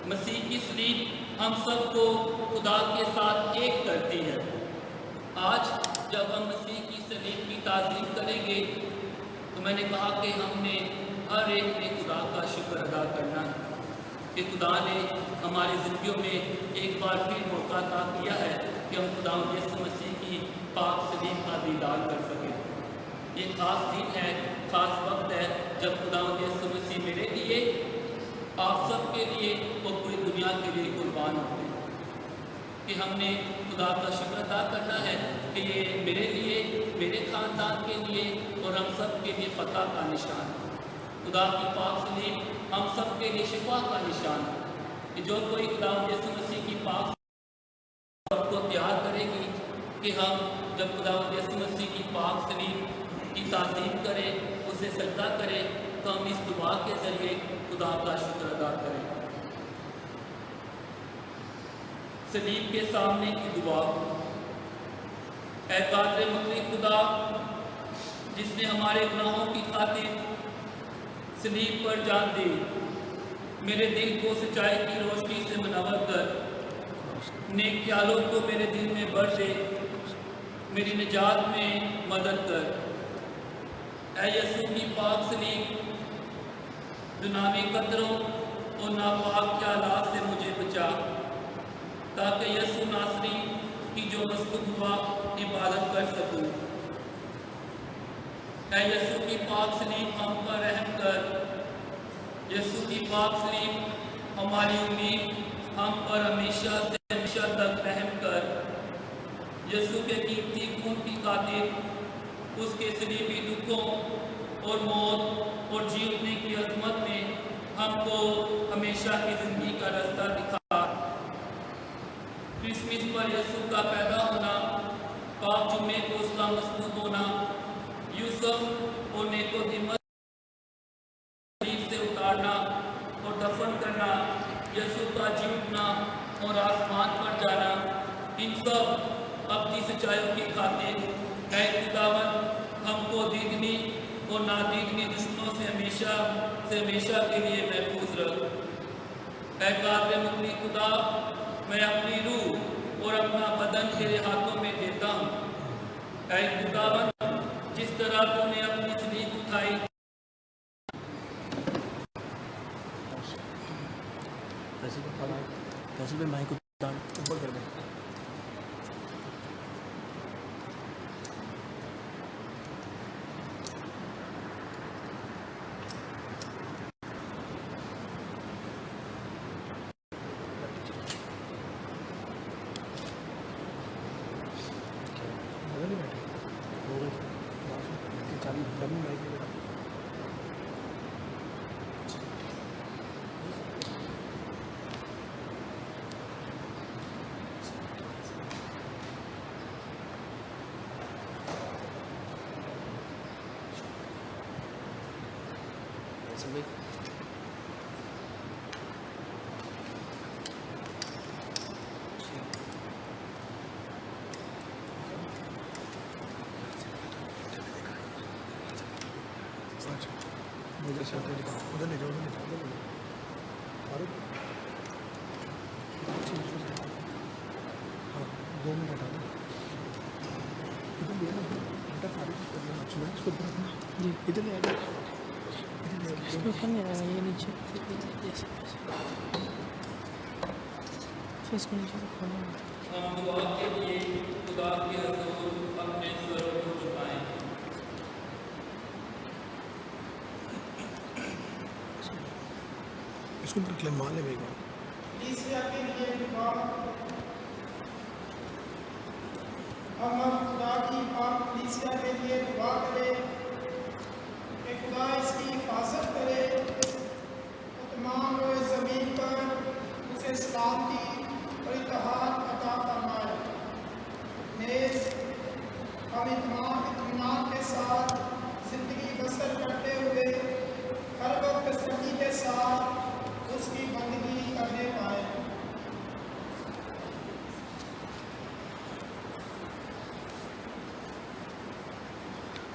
मसीह की सलीब हम सबको खुदा के साथ एक करती है। आज जब हम मसीह की सलीब की ताज़ीम करेंगे तो मैंने कहा कि हमने हर एक ने खुदा का शुक्र अदा करना है कि खुदा ने हमारी ज़िंदगियों में एक बार फिर मौका अता किया है कि हम खुदा यसू मसीह की पाक सलीब का दीदार कर सकें। ये ख़ास दिन है, ख़ास वक्त है जब खुदा यसू मसीह मेरे लिए, आप सब के लिए और पूरी दुनिया के लिए कुर्बान होते हैं। कि हमने खुदा का शुक्र अदा करना है कि ये मेरे लिए, मेरे ख़ानदान के लिए और हम सब के लिए फतह का निशान है। खुदा की पाक सलीब हम सब के लिए शिफा का निशान है कि जो कोई खुदा यसू मसीह की पाक सबको तैयार करेगी कि हम जब खुदा यसू मसीह की पाक सलीब की ताज़ीम करें, उसे सजदा करें, तो हम इस दुआ के ज़रिए خدا کا شکر ادا کریں۔ صلیب کے سامنے کی دعا۔ اے قادر مطلق خدا، جس نے ہمارے گناہوں کی خاطر صلیب پر جان دی، میرے دل کو سچائی کی روشنی سے منور کر، نیک خیالوں کو میرے دل میں بڑھ دے، میری نجات میں مدد کر۔ اے یسوع کی پاک صلیب، دنیاوی قدروں اور ناپاک خیالات سے مجھے بچا، تاکہ یسوع ناصری کی جو مصلوبہ عبادت کر سکوں۔ اے یسوع کی پاک صلیب، ہم پر رحم کر۔ یسوع کی پاک صلیب ہماری امید، ہم پر ہمیشہ سے ہمیشہ تک رحم کر۔ یسوع کے قیمتی خون کی خاطر اس کے صلیبی دکھوں اور موت اور جی اٹھنے کی عظمت میں ہم کو ہمیشہ کی زندگی کا راستہ دکھا۔ کرسمس پر یسوع کا پیدا ہونا، پاک جمعے کو اسلام مصلوب ہونا، یوسف اور نیکودیمس سے اتارنا اور دفن کرنا، یسوع کا جی اٹھنا اور آسمان پر جانا، ان سب اپنی سچائیوں کی خاطر اے خداوند ہم کو دیدنی اور نادیدنی دشمنوں سے ہمیشہ کے لیے محفوظ رکھ۔ اے قادر مطلق خدا، میں اپنی روح اور اپنا بدن تیرے ہاتھوں میں دیتا ہوں۔ اے خداوند، جس طرح تو نے اپنی صلیب اٹھائی، کیسے بھی مائک اوپر کر دیں۔ ادھر لے جاؤ، ہاں 2 منٹ ہٹا دو، ادھر لے جی ادھر لے آ جاؤ، یہ نیچے ہم دعا کے لیے خدا کے حضور اپنے سروں کو جھکائیں۔ اس کو رکھ لیں، مان لے بھائی کلیسیا کے لیے دعا۔ ہم خدا کی پاک کلیسیا کے لیے دعا کریں کہ خدا اس کی حفاظت کرے، تمام روئے زمین پر اسے سلامتی اور اتحاد عطا فرمائے۔ نیز ہم تمام اطمینان کے ساتھ زندگی بسر کرتے ہوئے ہر وقت تسلی کے ساتھ اس کی بندگی کرنے پائے۔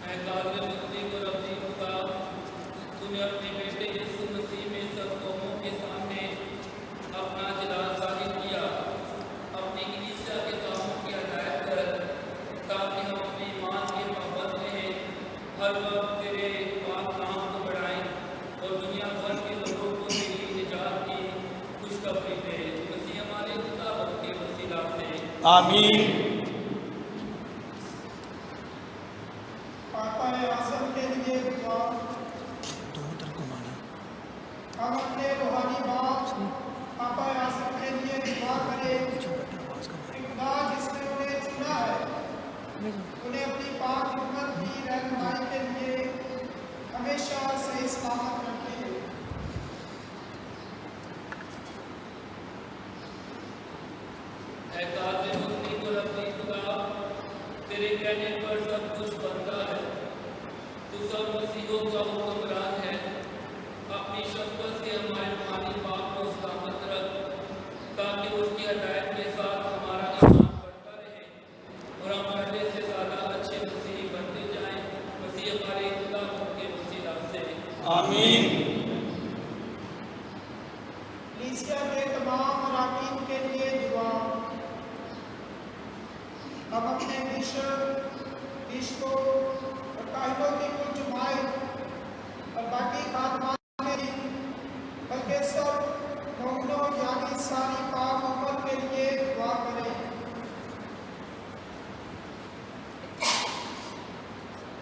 اے قادر مطلق اور ابدی خدا، تو نے اپنے بیٹے یسوع مسیح میں سب قوموں کے سامنے اپنا جلال ظاہر کیا، اپنی کلیسیا کے کاموں کی ہدایت کر، تاکہ ہم اپنے ایمان کے محبت میں ہر وقت تیرے پاک نام کو بڑھائیں اور دنیا بھر کے لوگوں کو تیری نجات کی خوشخبری دیں۔ مسیح ہمارے خدا کے وسیلہ سے آمین۔ پاپا اعظم کے لیے دعا۔ دونوں طرف گھمانا۔ ہم اپنے روحانی باپ پاپا اعظم کے لیے دعا کریں کہ خدا جس نے انہیں چنا ہے انہیں اپنی پاک حکمت کی رہنمائی کے لیے ہمیشہ صحیح سلامت رکھے۔ اے قادر مطلق اور ابدی خدا، تیرے کہنے پر سب کچھ بنتا ہے، تو سب مسیحوں کا حکمران ہے، अपनी शफ़क़त से हमारे पानी पाक को सलामत रख, ताकि उसकी हदायत के साथ हमारा ईमान बढ़ता रहे और हम पहले से ज़्यादा अच्छे मसीही बनते जाएं। मसीह हमारे खुदा के वसीला से आमीन। कलीसिया के तमाम अराकीन के लिए दुआ। हम अपने बिशपों और काहिनों की कुल जमात और बाकी खादमान में, बल्कि सब मोमिनों यानी सारी पाक उम्मत के लिए दुआ करें।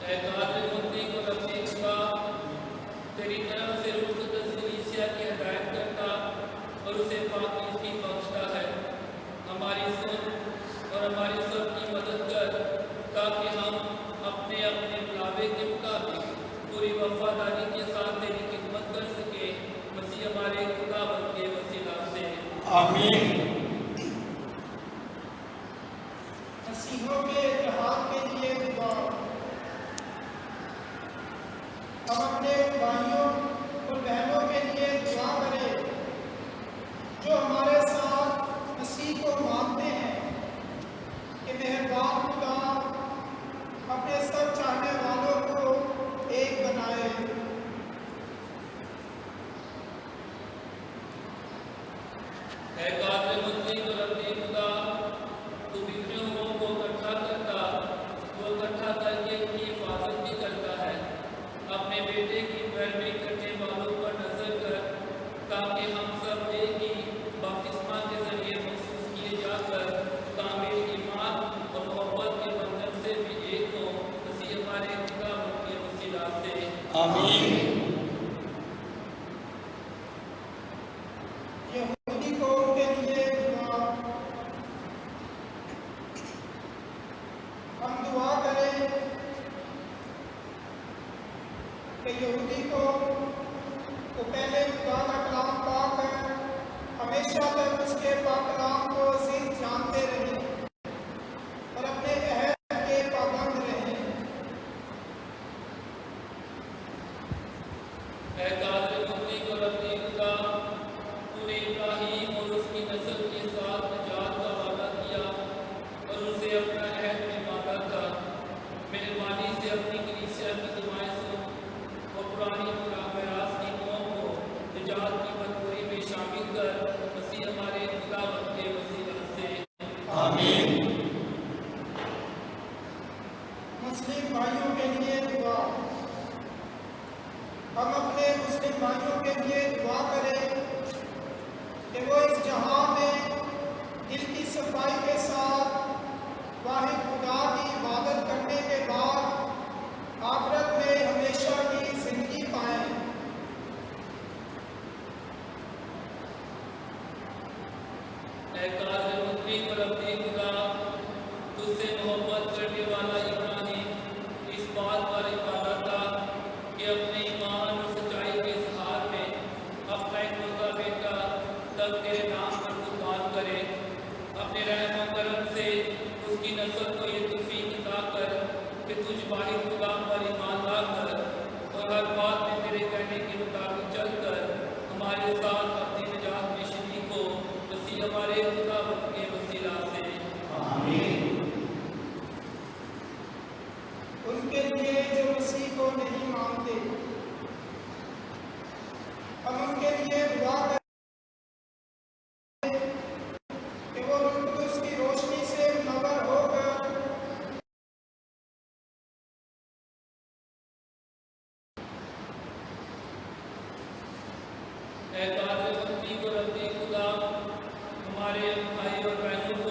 ऐ कादिर मुत्ती को रब्बी खुदा, तेरी तरफ से रूह कुद्दस कलीसिया की हदायत करता और उसे पाकी बख्शता है। हमारी सुन और हमारी सबकी मदद कर, ताकि हम अपने अपने बुलावे के मुताबिक पूरी वफादारी के साथ तेरी खिदमत कर सके। मसीह हमारे खुदावंद के वसीला से आमीन। मसीहों के इत्तेहाद के लिए दुआ। हम अपने भाइयों और बहनों के लिए दुआ करें जो हमारे साथ मसीह को मानते हैं, कि मेहरबान खुदा अपने सब चाहने वालों को एक बनाए। ऐ कादिर मुत्ती को रब्बी खुदा, तू बिखरे हुओं को इकट्ठा करता, वो इकट्ठा करके उनकी हिफाजत भी करता है। अपने बेटे की पैरवी करने वालों पर नजर कर, ताकि हम सब एक ही बपतिस्मा के जरिए महसूस किए जाकर कामिल ईमान और मोहब्बत के बंधन से भी एक हो। मसीह हमारे खुदावंद के वसीला से आमीन। यहूदी को उनके लिए दुआ। हम दुआ करें कि यहूदी को पहले खुदा का कलाम पाकर हमेशा तक उसके पाक कलाम को अजीज जानते रहें और अपने अहद के पाबंद रहें। ऐ कादिर मुत्ती को रब्बी खुदा, तूने इब्राहीम और उसकी नस्ल के साथ निजात का वादा किया और उसे अपना अहद में बांधा था। मेहरबानी से अपनी कलीसिया की दुआएं सुन और पुरानी पैरास की कौम को निजात की मजबूरी में शामिल कर। मसीह हमारे खुदावंद के वसीला से आमीन। मुस्लिम भाइयों के लिए दुआ। हम अपने मुस्लिम भाइयों के लिए दुआ करें कि वो इस जहां में दिल की सफाई के साथ वाहिद खुदा की इबादत करने के बाद आखिरत में हमेशा की जिंदगी पाएं। ऐ कादिर मुत्ती को रब्बी खुदा, तुझसे मोहब्बत करने वाला इब्राहीम इस बात पर इबादा था कि अपने ईमान और सच्चाई के इजहार में अपना इकलौता बेटा तब तेरे नाम पर कुर्बान करे। अपने रहम और करम से उसकी नस्ल को ये तौफीक अता कर कि तुझ वाहिद खुदा पर ईमान लाकर और हर बात में तेरे कहने के मुताबिक चलकर हमारे साथ अपनी निजात में शरीक हो। मसीह हमारे खुदावंद के वसीला से उनके लिए जो मसीह को नहीं मानते, हम उनके लिए दुआ करें कि वो रूह कुद्दुस की रोशनी से मुनव्वर होकर ऐ कादिर मुत्ती को रब्बी खुदा, हमारे भाई और बहनों को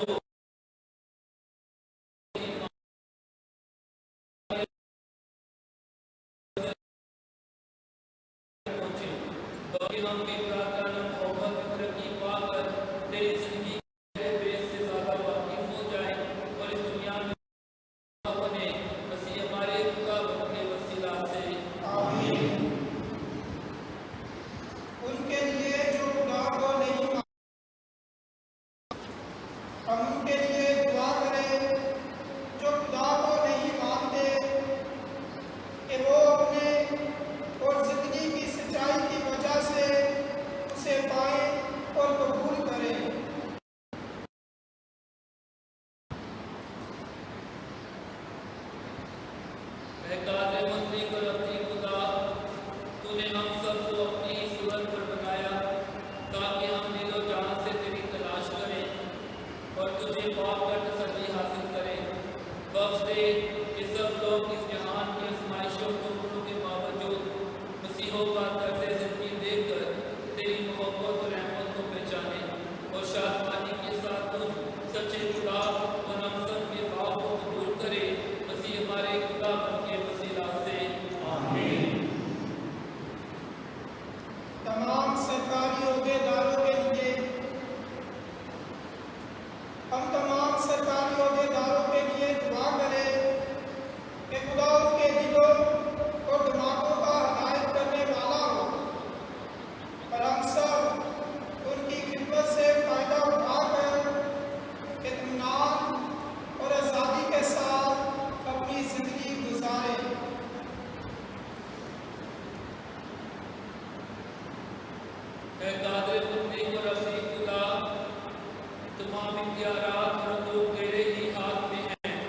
पहुंचे, ताकि हम भी प्रार्थना और मोहब्बत में तरक्की पाकर तेरी जिंदगी के बेस से ज्यादा वाकिफ हो जाए और इस दुनिया में बने। मसीह हमारे खुदावंद के वसीला से आमीन। उनके लिए जो खुदा को नहीं मानते, हम उनके लिए दुआ करें जो खुदा को नहीं मानते, कि वो अपने और जिंदगी की सच्चाई की اے قادر مطلق اور اپنی خدا، تو نے ہم سب کو اپنی ہی صورت پر بنایا تاکہ ہم دل و جان سے تیری تلاش کریں اور تجھے پاک کر تسلی حاصل کریں۔ بخش دے کہ سب لوگ اس جہان کی آزمائشوں کو کے باوجود مسیحوں کا طرز زندگی دیکھ کر تیری محبت اور رحمت کو پہچانیں اور شادمانی کے ساتھ تجھ سچے خدا اور ہم سب کے پاک کو قبول کرے، مسیح ہمارے خدا کے وسیلہ سے آمین۔ تمام سرکاری عہدیداروں کے لیے ہم تمام سرکاری عہدیداروں کے لیے دعا کریں کہ خدا ان کے دلوں اور دماغوں کا ہدایت کرنے والا ہو اور ہم سب ان کی خدمت سے فائدہ اٹھا کر اطمینان اور آزادی کے ساتھ اپنی زندگی گزاریں۔ اے قادر مطلق اور اپنی خدا، تمام اختیارات اور حقوق تیرے ہی ہاتھ میں ہیں۔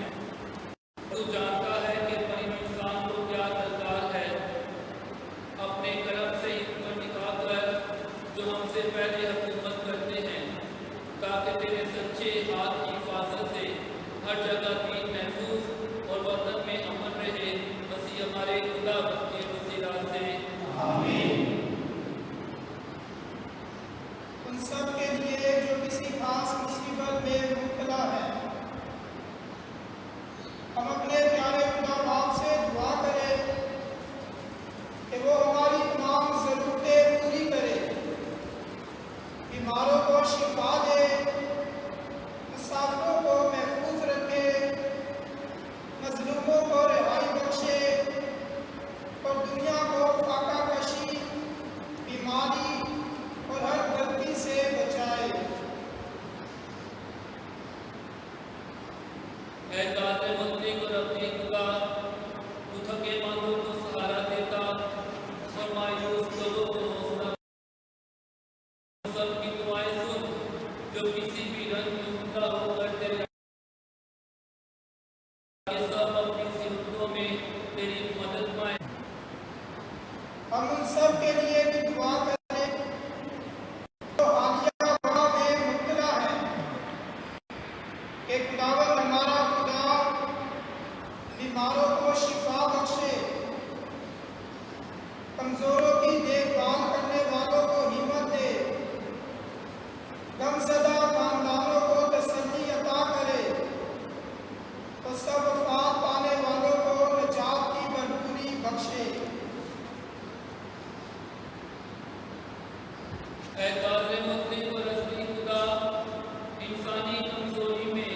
تو جانتا ہے کہ بنی انسان کو کیا درکار ہے۔ اپنے کرم سے حکمت نکال کر جو ہم سے پہلے حکومت کرتے ہیں، تاکہ تیرے سچے ہاتھ کی حفاظت سے ہر جگہ دین محفوظ اور وطن میں امن رہے، مسیح ہمارے خدا کے وسیلہ سے آمین۔ ان سب کے لیے جو کسی خاص مصیبت میں مبتلا ہے، ہم اپنے پیارے خدا باپ سے دعا کریں کہ وہ ہماری تمام ضرورتیں پوری کرے، بیماروں کو شفا دے، مسافروں کو محفوظ رکھے، مظلوموں کو رہائی بخشے اور دنیا کو فاقہ کشی، بیماری اور ہر غلطی سے بچائے۔ اے قادر مطلق اور اپنی خدا، تو تھکے مندوں کو سہارا دیتا اور مایوس لوگوں کو حوصلہ سب کی دعائیں سن جو کسی بھی رنگ میں مبتلا ہو کر تیرے یہ سب اپنی ضرورتوں میں تیری مدد پائیں۔ ہم ان سب کے لیے بھی دعا کریں جو حالیہ وبا میں مبتلا ہے کہ خداوند ہمارا خدا بیماروں کو شفا بخشے، کمزوروں کی دیکھ بھال کرنے والوں کو ہمت دے، غمزدہ خاندانوں کو تسلی عطا کرے اور سب وفات پانے والوں کو نجات کی بھرپوری بخشے۔ اے قادر مطلق اور اصلی خدا، انسانی کمزوری میں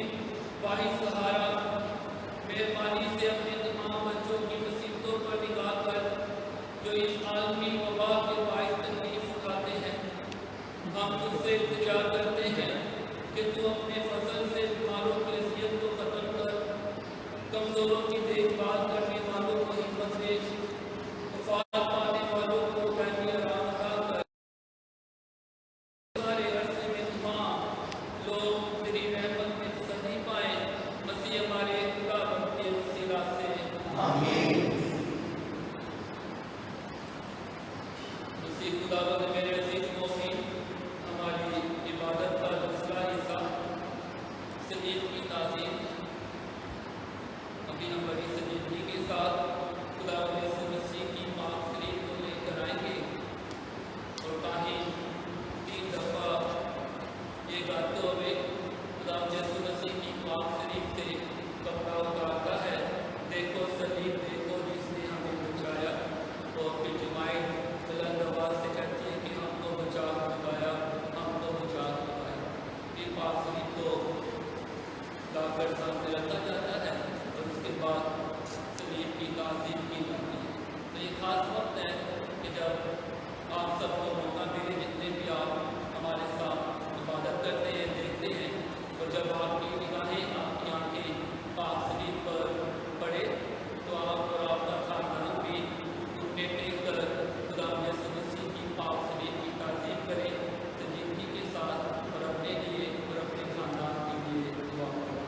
واحد سہارا، مہربانی سے اپنے تمام بچوں کی مصیبتوں پر نگاہ کر جو اس عالمی وبا کے باعث تکلیف اٹھاتے ہیں، ہم تجھ سے التجا کرتے ہیں کہ تو اپنے فضل سے بیماروں کی اذیت کو ختم کر، کمزوروں کی دیکھ بھال کرنے والوں کو ہمت دے، وفات پانے والوں کو قیدی آرام عطا کر، سارے عرصے میں تمام لوگ تیری رحمت میں تسلی پائیں، مسیح ہمارے خدا کے وسیلہ سے آمین۔ مسیح خداوند میرے عزیز مومن، ہماری عبادت کا دوسرا حصہ صلیب کی تعظیم، ابھی ہم بڑی سنجیدگی کے ساتھ خداوند یسوع مسیح کی پاک صلیب کو لے کر آئیں گے اور کاہن 3 دفعہ یہ گاتے ہوئے خداوند یسوع مسیح کی پاک صلیب سے کپڑا اتارتا ہے، دیکھو صلیب دیکھو جس نے ہمیں بچایا، اور پھر جماعت بلند آواز سے کہتی ہے کہ ہم کو بچا پایا، ہم کو بچا پایا۔ یہ پاک صلیب کو لا کر سامنے رکھا جاتا ہے اور اس کے بعد صلیب کی تعظیم کی جاتی ہے۔ تو یہ خاص وقت ہے کہ جب آپ سب کو موقع ملے، جتنے بھی آپ ہمارے ساتھ عبادت کرتے ہیں، دیکھتے ہیں، اور جب آپ کی نگاہیں، آپ کی آنکھیں پاک صلیب پر پڑے تو آپ اور آپ کا خاندان بھی گھٹنے ٹیک کر خداوند یسوع مسیح کی پاک صلیب کی تعظیم کریں، سنجیدگی کے ساتھ، اور اپنے لیے اور اپنے خاندان کے لیے دعا کریں۔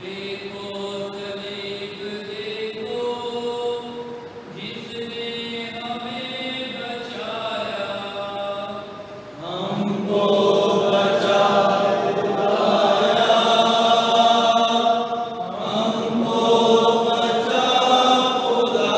देखो सलीब देखो, जिसने हमें बचाया। हमको बचा खुदाया, हमको बचा खुदाया।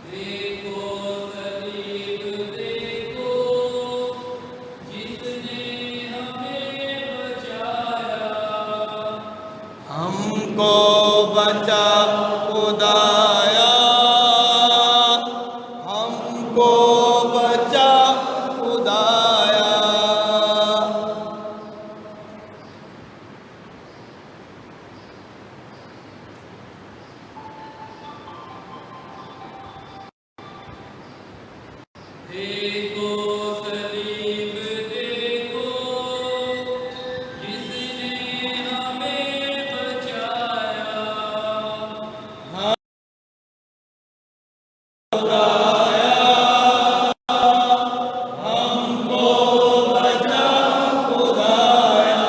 देखो सलीब देखो, जिसने हमें बचाया। हमको बचा खुदाया, हमको बचा खुदाया। देखो सलीब देखो, जिसने हमें बचाया। हमको बचा खुदाया।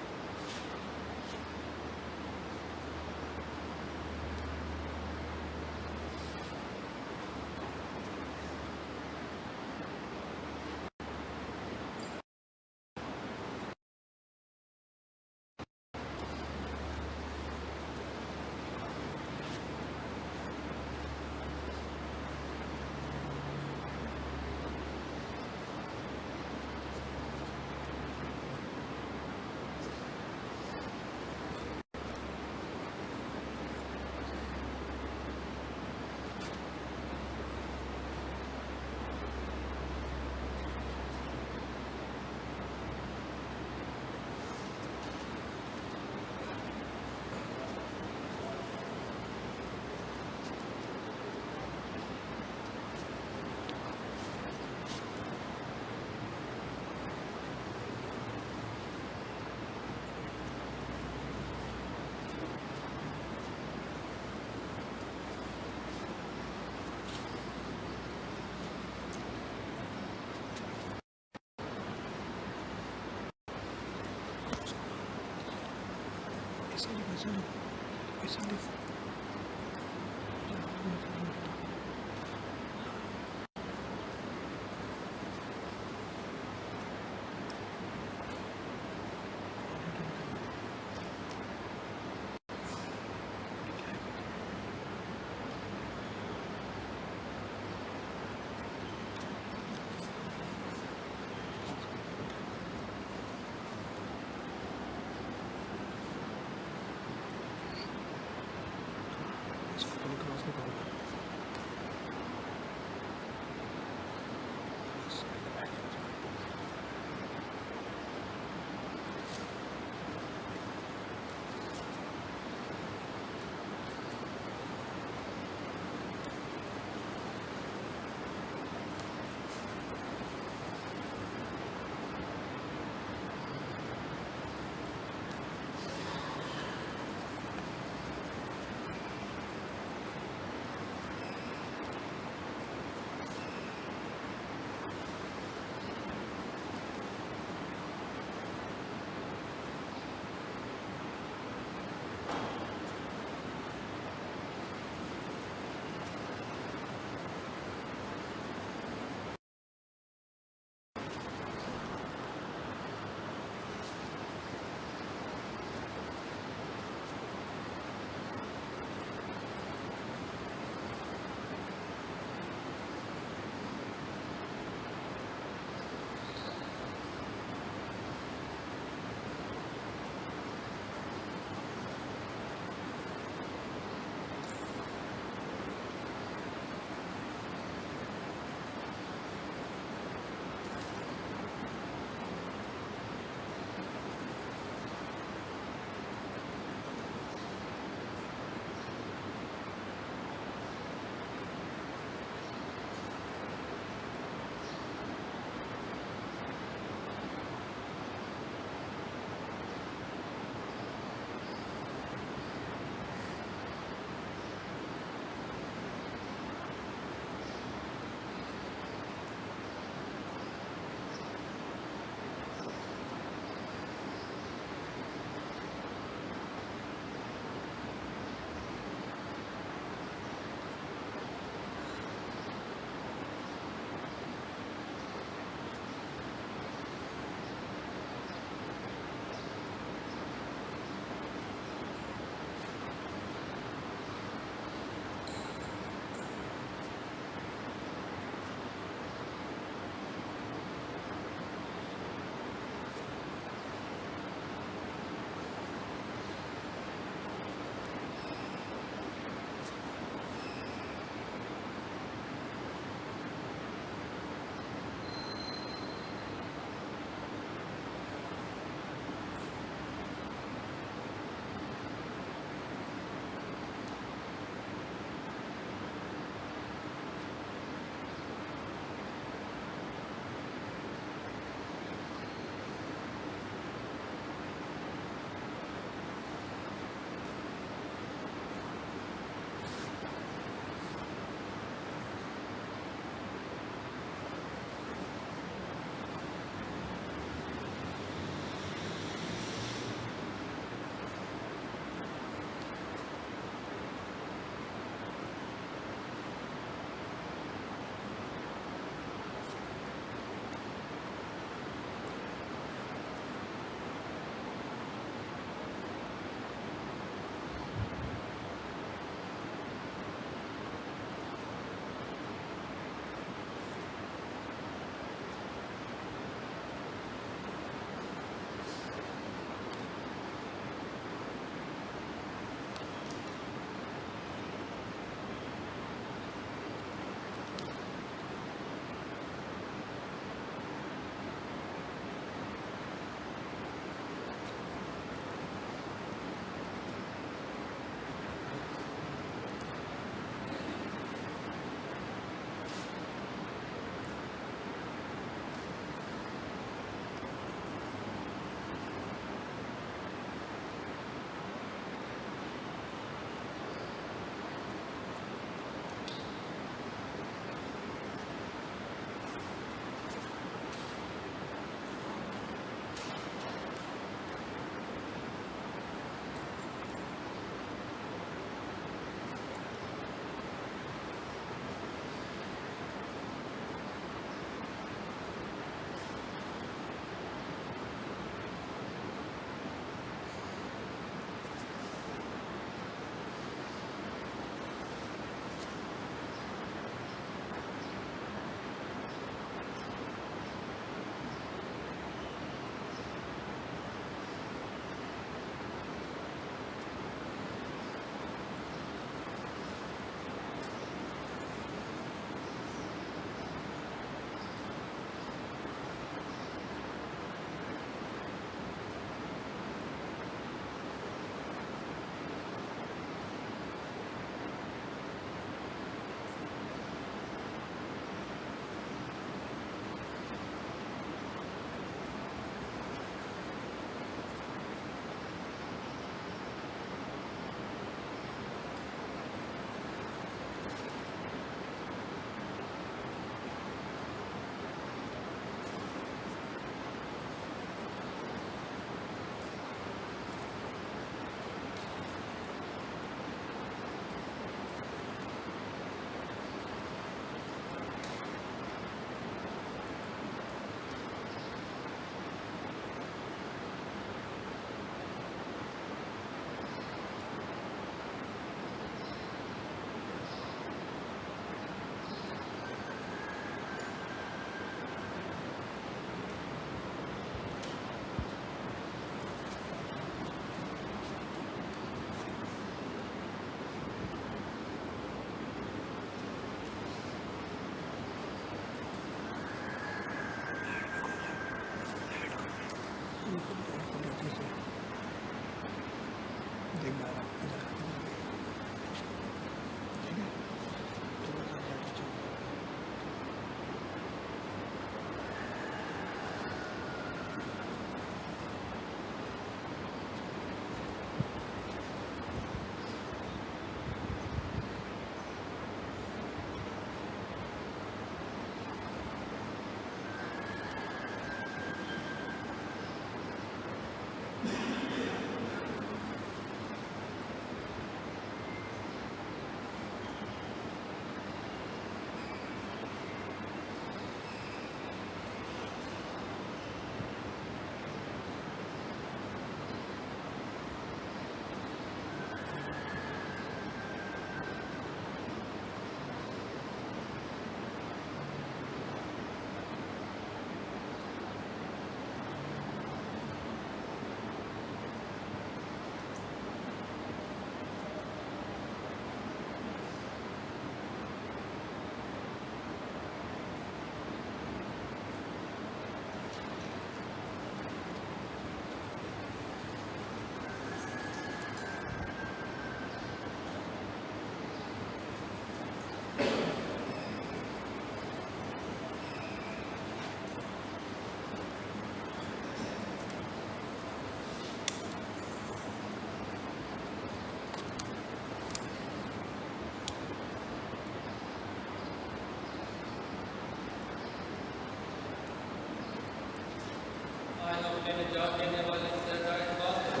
अपने निजात देने वाले से हदायत पा कर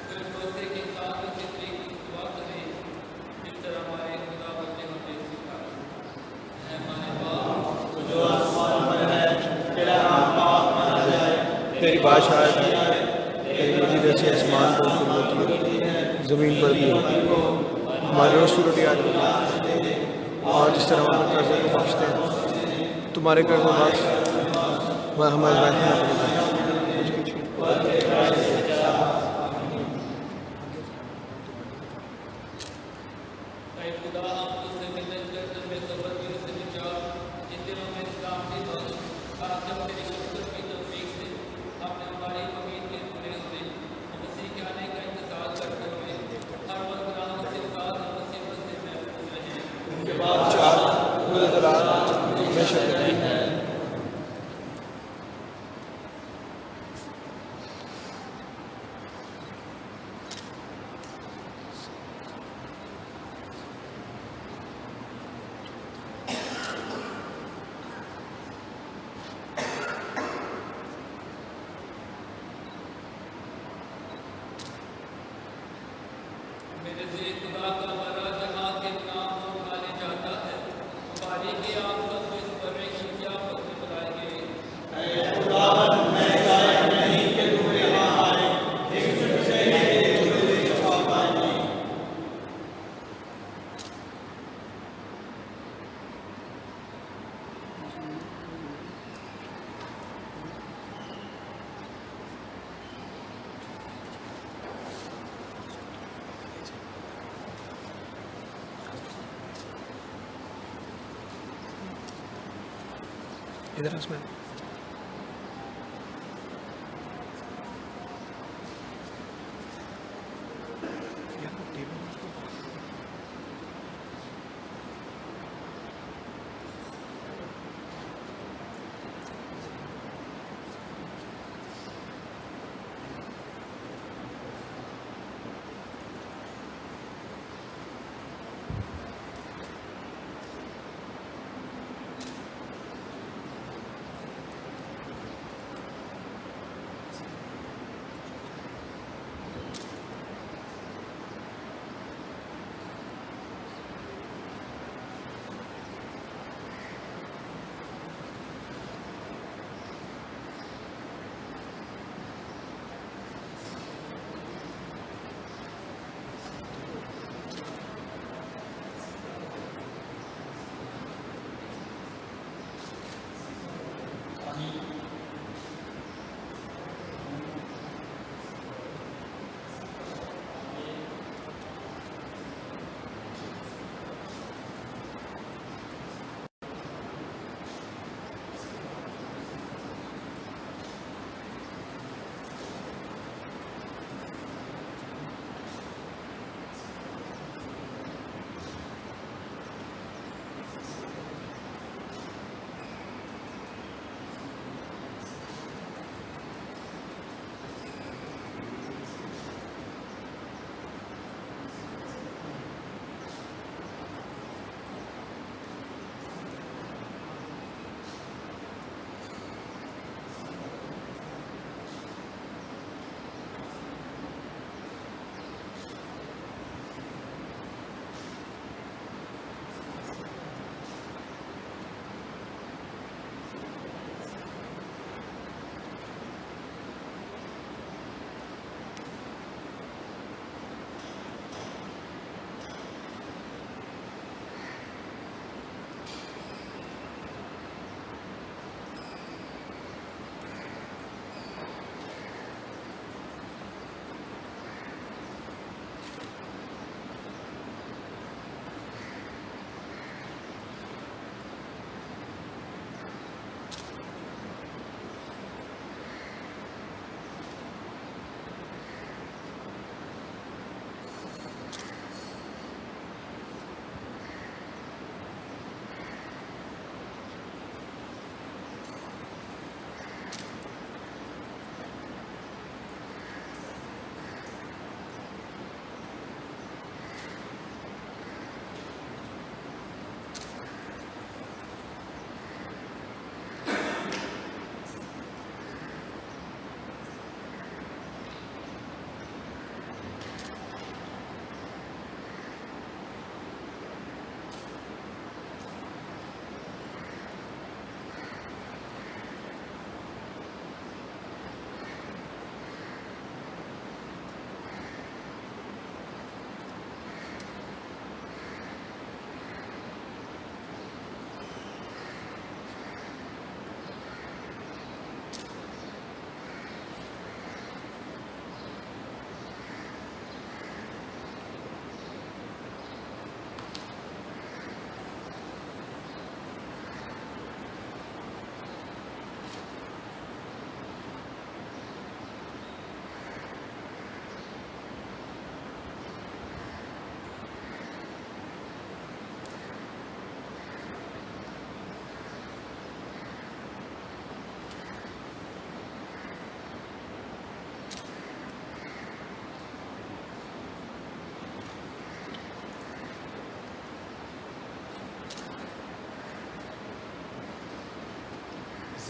फिर भरोसे के साथ उसी तरीके की दुआ करें जिस तरह हमारे खुदा बच्चे होने सिखाया है। हमारे बाप जो आसमान पर है, तेरा नाम पाक माना जाए, तेरी बादशाहत तेरी मर्जी से आसमान पर होती है, ज़मीन पर भी हो। हमारी रोज़ की रोटी आज दे, और जिस तरह हम अपने कर्ज़ों को बख्शते हैं, तुम्हारे कर्ज़ बख्श हमारे खुदा हम तुझसे मिलत कर तुम्हें सबर भी से बचा इन दिनों में इस्लाम की बख्श आज जब तेरी शफ़क़त की तौफीक से आपने हमारी उम्मीद के पूरे हुए हम उसी के आने का इंतज़ार करते हुए हर वक्त राहों से साथ हम मुसीबत से महफूज रहें। उनके बाद हमेशा है। मेरे से खुदा का बड़ा जहाँ के नाम को खाने जाता है हमारी के आप सब इस बड़े की क्या फख्र बुलाएंगे। खुदावन मैं लायक नहीं कि तुम यहाँ आए, एक तुझसे है जो तुझे छुपा पाएंगे। इधर इसमें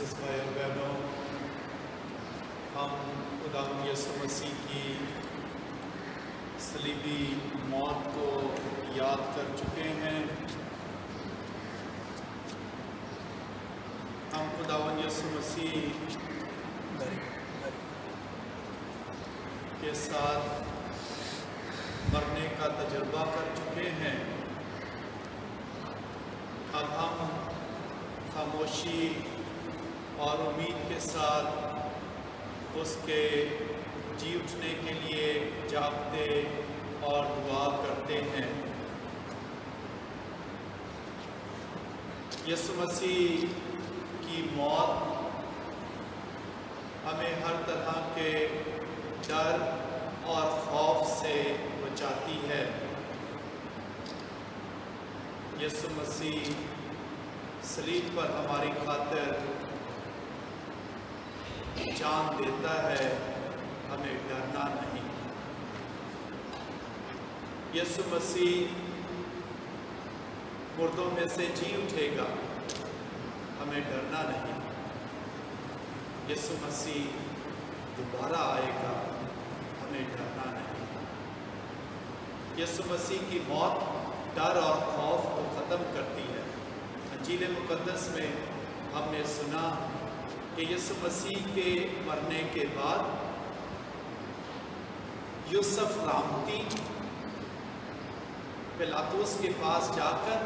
मोअज़्ज़ज़ भाई और बहनों, हम खुदा यीशु मसीह की सलीबी मौत को याद कर चुके हैं। हम खुदावंद यीशु मसीह के साथ मरने का तजुर्बा कर चुके हैं। अब हम खामोशी और उम्मीद के साथ उसके जी उठने के लिए जागते और दुआ करते हैं। यीशु मसीह की मौत हमें हर तरह के डर और खौफ से बचाती है। यीशु मसीह सलीब पर हमारी खातिर जान देता है, हमें डरना नहीं। यीशु मसीह मुर्दों में से जी उठेगा, हमें डरना नहीं। यीशु मसीह दोबारा आएगा, हमें डरना नहीं। यीशु मसीह की मौत डर और खौफ को ख़त्म करती है। इंजील मुक़द्दस में हमने सुना कि यीशु मसीह के मरने के बाद यूसुफ लामती पिलातुस के पास जाकर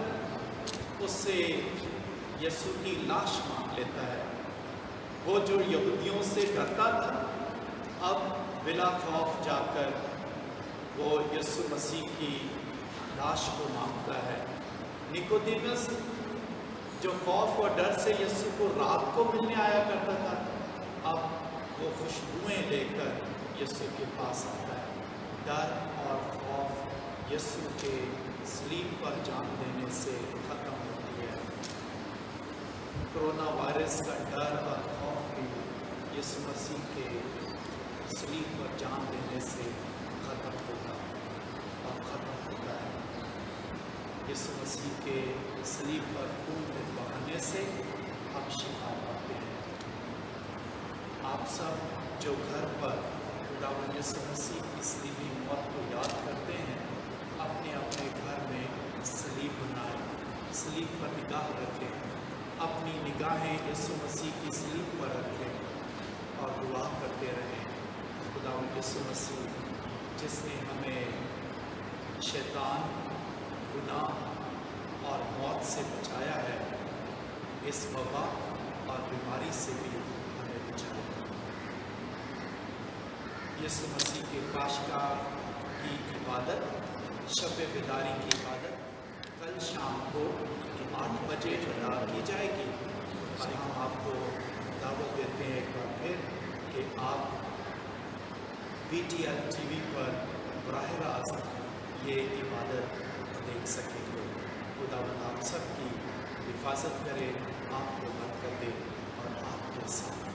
उससे यीशु की लाश मांग लेता है। वो जो यहूदियों से डरता था, अब बिला खौफ जाकर वो यीशु मसीह की लाश को मांगता है। निकोदेमस जो खौफ और डर से यीशु को रात को मिलने आया करता था, अब वो खुशबुएं लेकर यीशु के पास आता है। डर और खौफ यीशु के सलीब पर जान देने से ख़त्म होती है। कोरोना वायरस का डर और खौफ भी यीशु मसीह के सलीब पर जान देने से ख़त्म होगा और ख़त्म होता है। यीशु मसीह के सलीब पर खून बहाने से हम शिफा पाते हैं। आप सब जो घर पर खुदावंद यीशु मसीह की सलीबी मौत को याद करते हैं, अपने अपने घर में सलीब बनाएं, सलीब पर निगाह रखें, अपनी निगाहें यीशु मसीह की सलीब पर रखें और दुआ करते रहें। खुदावंद यीशु मसीह जिसने हमें शैतान, गुनाह और मौत से बचाया है, इस वबा और बीमारी से भी हमें बचाए। यीशु मसीह के पाशकार की इबादत, शब बेदारी की इबादत कल शाम को 8 बजे अदा की जाएगी। और हम आपको दावत देते हैं एक बार फिर कि आप BTL TV पर बराह रास्त ये इबादत देख सकेंगे। खुदावंद आप सबकी हिफाजत करे, आपको बरकत दे और आपके साथ रहे।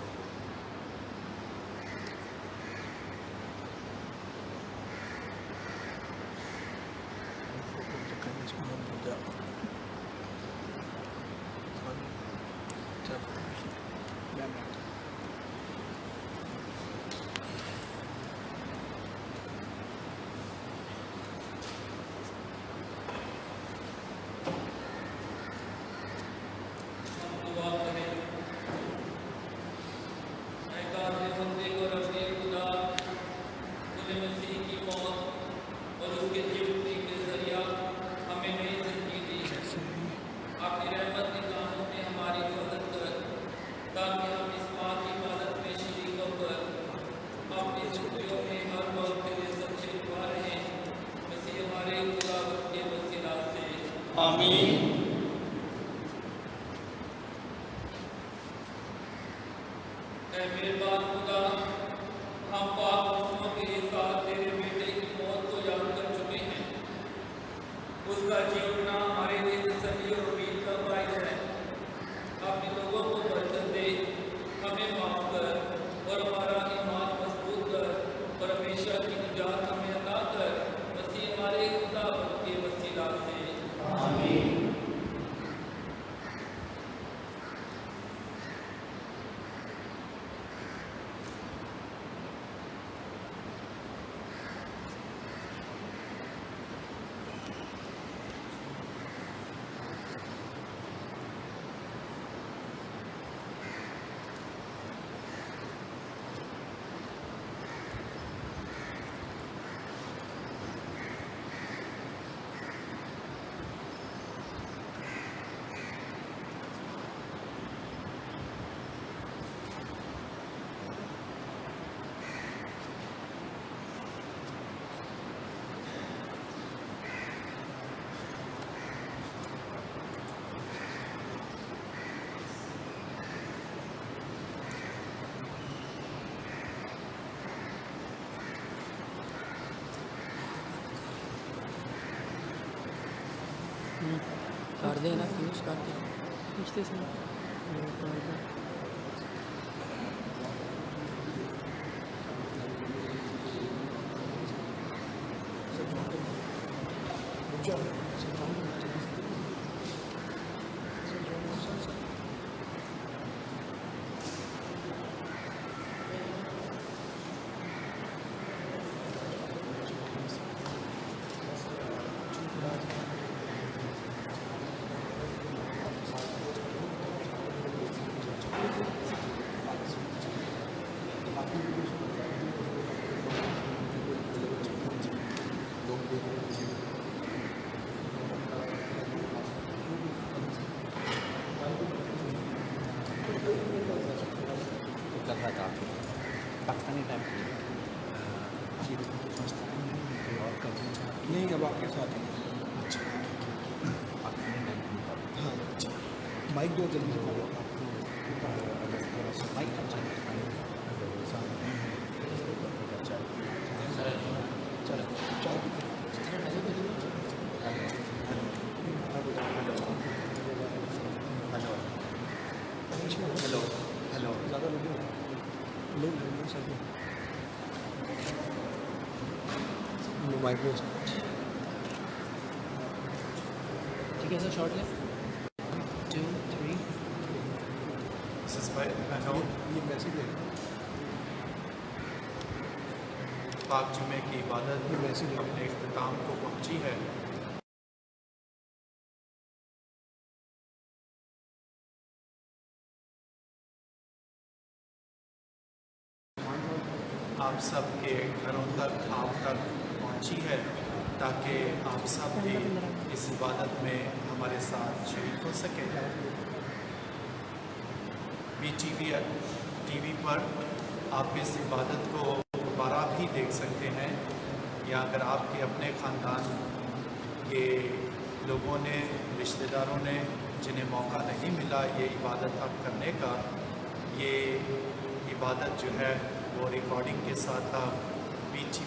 کر دیں نا فinish کر دیں پچھتے سے پاکستانی ٹائم نہیں اب آپ کے ساتھ ہیں پاکستانی ٹائم ہاں مائک دو جلدی سے بولو مائک ہیلو ہیلو زیادہ لوگ مائک میں ٹھیک ہے سر شارٹ لے 2 3 یہ میسیج ہے پاک جمعے کی عبادت یہ میسیج ہے اپنے اختتام کو پہنچی ہے. آپ سب کے گھروں تک آپ تک پہنچی ہے تاکہ آپ سب بھی اس عبادت میں ہمارے ساتھ شریک ہو سکیں. ٹی وی پر آپ اس عبادت کو دوبارہ بھی دیکھ سکتے ہیں یا اگر آپ کے اپنے خاندان کے لوگوں نے رشتہ داروں نے جنہیں موقع نہیں ملا یہ عبادت اب کرنے کا یہ عبادت جو ہے وہ ریکارڈنگ کے ساتھ پی ٹی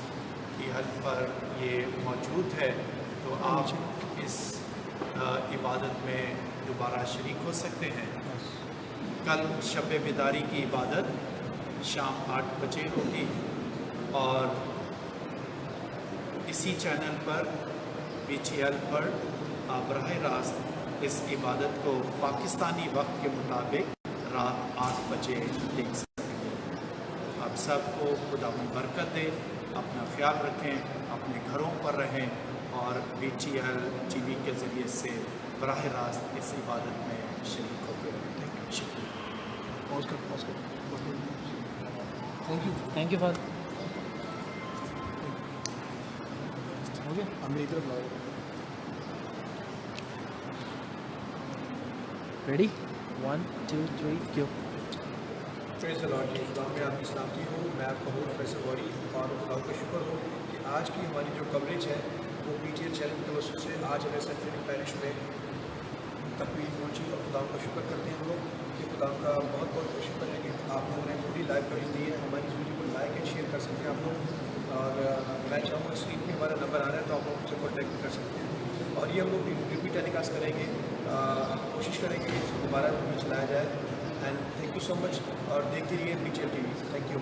پی ایل پر یہ موجود ہے تو آپ اس عبادت میں دوبارہ شریک ہو سکتے ہیں. کل شب بیداری کی عبادت شام 8 بجے ہوگی اور اسی چینل پر پی ٹی ایل پر آپ براہ راست اس عبادت کو پاکستانی وقت کے مطابق رات 8 بجے دیکھ سکتے ہیں. آپ سب کو خداوند برکت دے. اپنا خیال رکھیں, اپنے گھروں پر رہیں اور P T L T V کے ذریعے سے براہ راست اس عبادت میں شریک ہوتے رہیں. شکریہ. Thank you father. ہو گیا ہم میری طرف لاؤ. ریڈی 1 2 3 کیوں پریز دی لارڈ. خدا میں آپ کی سلامتی ہو. میں آپ کا ہوں فیصل غوری اور خدا کا شکر ہو کہ آج کی ہماری جو کوریج ہے وہ پی ٹی ایل چینل کی توسط سے آج ہمیں سینٹ فیلپ پیرش میں تکمیل پہنچی اور خدا کا شکر کرتے ہیں ہم لوگ کہ خدا کا بہت بہت شکر ہے کہ آپ لوگوں نے پوری لائیو کوریج دی ہے. ہماری اس ویڈیو کو لائک اینڈ شیئر کر سکتے ہیں آپ لوگ اور میں چاہوں گا اسکرین پہ ہمارا نمبر آ رہا ہے تو آپ لوگ مجھ سے کانٹیکٹ کر سکتے ہیں اور یہ ہم لوگ ریپیٹ ٹیلی کاسٹ کریں گے. کوشش کریں گے اس کو دوبارہ بھی چلایا جائے. اینڈ تھینک یو سو مچ اور دیکھتے رہیے P T L T V. Thank you.